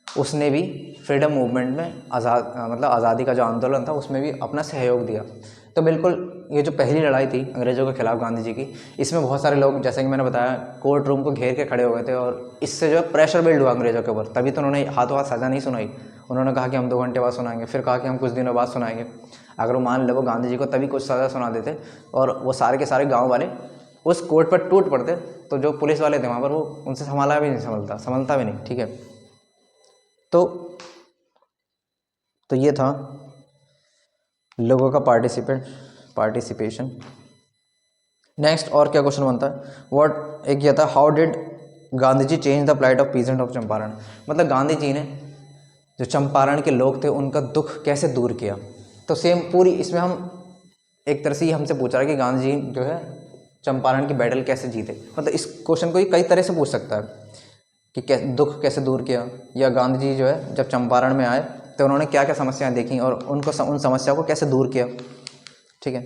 उसने भी फ्रीडम मूवमेंट में मतलब आज़ादी का जो आंदोलन था उसमें भी अपना सहयोग दिया। तो बिल्कुल ये जो पहली लड़ाई थी अंग्रेज़ों के खिलाफ़ गांधी जी की, इसमें बहुत सारे लोग, जैसे कि मैंने बताया, कोर्ट रूम को घेर के खड़े हो गए थे और इससे जो है प्रेशर बिल्ड हुआ अंग्रेज़ों के ऊपर। तभी तो उन्होंने हाथों हाथ सज़ा नहीं सुनाई, उन्होंने कहा कि हम 2 घंटे बाद सुनाएंगे, फिर कहा कि हम कुछ दिनों बाद सुनाएंगे। अगर वो मान ले वो गांधी जी को तभी कुछ सज़ा सुना देते और वो सारे के सारे गाँव वाले उस कोर्ट पर टूट पड़ते, तो जो पुलिस वाले थे वहाँ पर वो उनसे संभाला भी नहीं, संभलता भी नहीं। ठीक है, तो ये था लोगों का पार्टिसिपेशन। नेक्स्ट और क्या क्वेश्चन बनता है, एक ये था, how did Gandhi ji change the plight of peasant of Champaran. मतलब गांधी जी ने जो चंपारण के लोग थे उनका दुख कैसे दूर किया। तो सेम पूरी इसमें हम एक तरह से हमसे पूछ रहा है कि गांधी जी जो है चंपारण की बैटल कैसे जीते। मतलब इस क्वेश्चन को कई तरह से पूछ सकता है कि दुख कैसे दूर किया, या गांधी जी जो है जब चंपारण में आए तो उन्होंने क्या क्या समस्याएं देखी और उनको उन समस्याओं को कैसे दूर किया। ठीक है,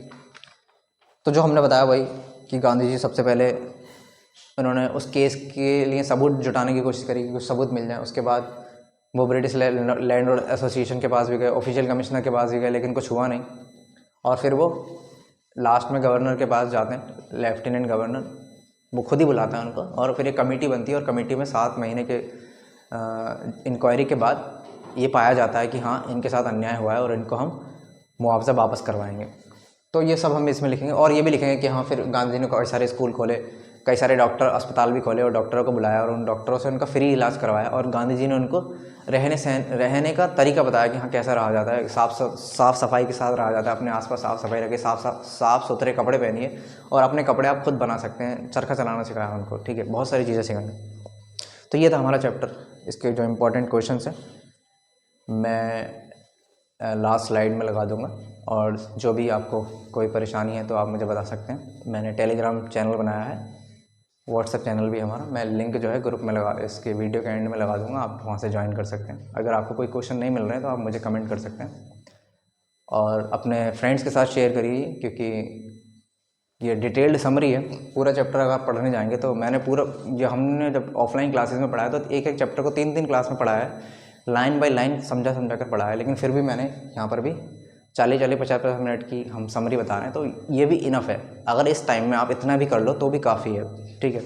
तो जो हमने बताया वही कि गांधी जी सबसे पहले उन्होंने उस केस के लिए सबूत जुटाने की कोशिश करी कि कुछ सबूत मिल जाए। उसके बाद वो ब्रिटिश लैंड एसोसिएशन के पास भी गए, ऑफिशियल कमिश्नर के पास भी गए, लेकिन कुछ हुआ नहीं। और फिर वो लास्ट में गवर्नर के पास जाते हैं, लेफ्टिनेंट गवर्नर, वो खुद ही बुलाता है उनको और फिर एक कमेटी बनती है और कमेटी में 7 महीने के इंक्वायरी के बाद ये पाया जाता है कि हाँ इनके साथ अन्याय हुआ है और इनको हम मुआवजा वापस करवाएंगे। तो ये सब हम इसमें लिखेंगे और ये भी लिखेंगे कि हाँ फिर गांधी जी ने कई सारे स्कूल खोले, कई सारे डॉक्टर अस्पताल भी खोले और डॉक्टरों को बुलाया और उन डॉक्टरों से उनका फ्री इलाज करवाया और गांधी जी ने उनको रहने का तरीका बताया कि हाँ कैसा रहा जाता है, साफ़ सफाई के साथ रहा जाता है, अपने आसपास साफ़ सफाई रखिए, साफ़ सुथरे कपड़े पहनिए और अपने कपड़े आप खुद बना सकते हैं, चरखा चलाना सिखाया उनको। ठीक है, बहुत सारी चीज़ें सिखाई। तो ये था हमारा चैप्टर, इसके जो इम्पोर्टेंट क्वेश्चन हैं मैं लास्ट स्लाइड में लगा दूंगा और जो भी आपको कोई परेशानी है तो आप मुझे बता सकते हैं। मैंने टेलीग्राम चैनल बनाया है, व्हाट्सएप चैनल भी हमारा, मैं लिंक जो है ग्रुप में इसके वीडियो के एंड में लगा दूंगा, आप वहाँ से ज्वाइन कर सकते हैं। अगर आपको कोई क्वेश्चन नहीं मिल रहे हैं तो आप मुझे कमेंट कर सकते हैं और अपने फ्रेंड्स के साथ शेयर करिए, क्योंकि ये डिटेल्ड समरी है। पूरा चैप्टर अगर आप पढ़ने जाएंगे तो मैंने पूरा, जो हमने जब ऑफलाइन क्लासेस में पढ़ाया तो एक एक चैप्टर को 3-3 क्लास में पढ़ाया है, लाइन बाय लाइन समझा कर पढ़ाया है, लेकिन फिर भी मैंने यहाँ पर भी 40-50 मिनट की हम समरी बता रहे हैं, तो ये भी इनफ है। अगर इस टाइम में आप इतना भी कर लो तो भी काफ़ी है। ठीक है।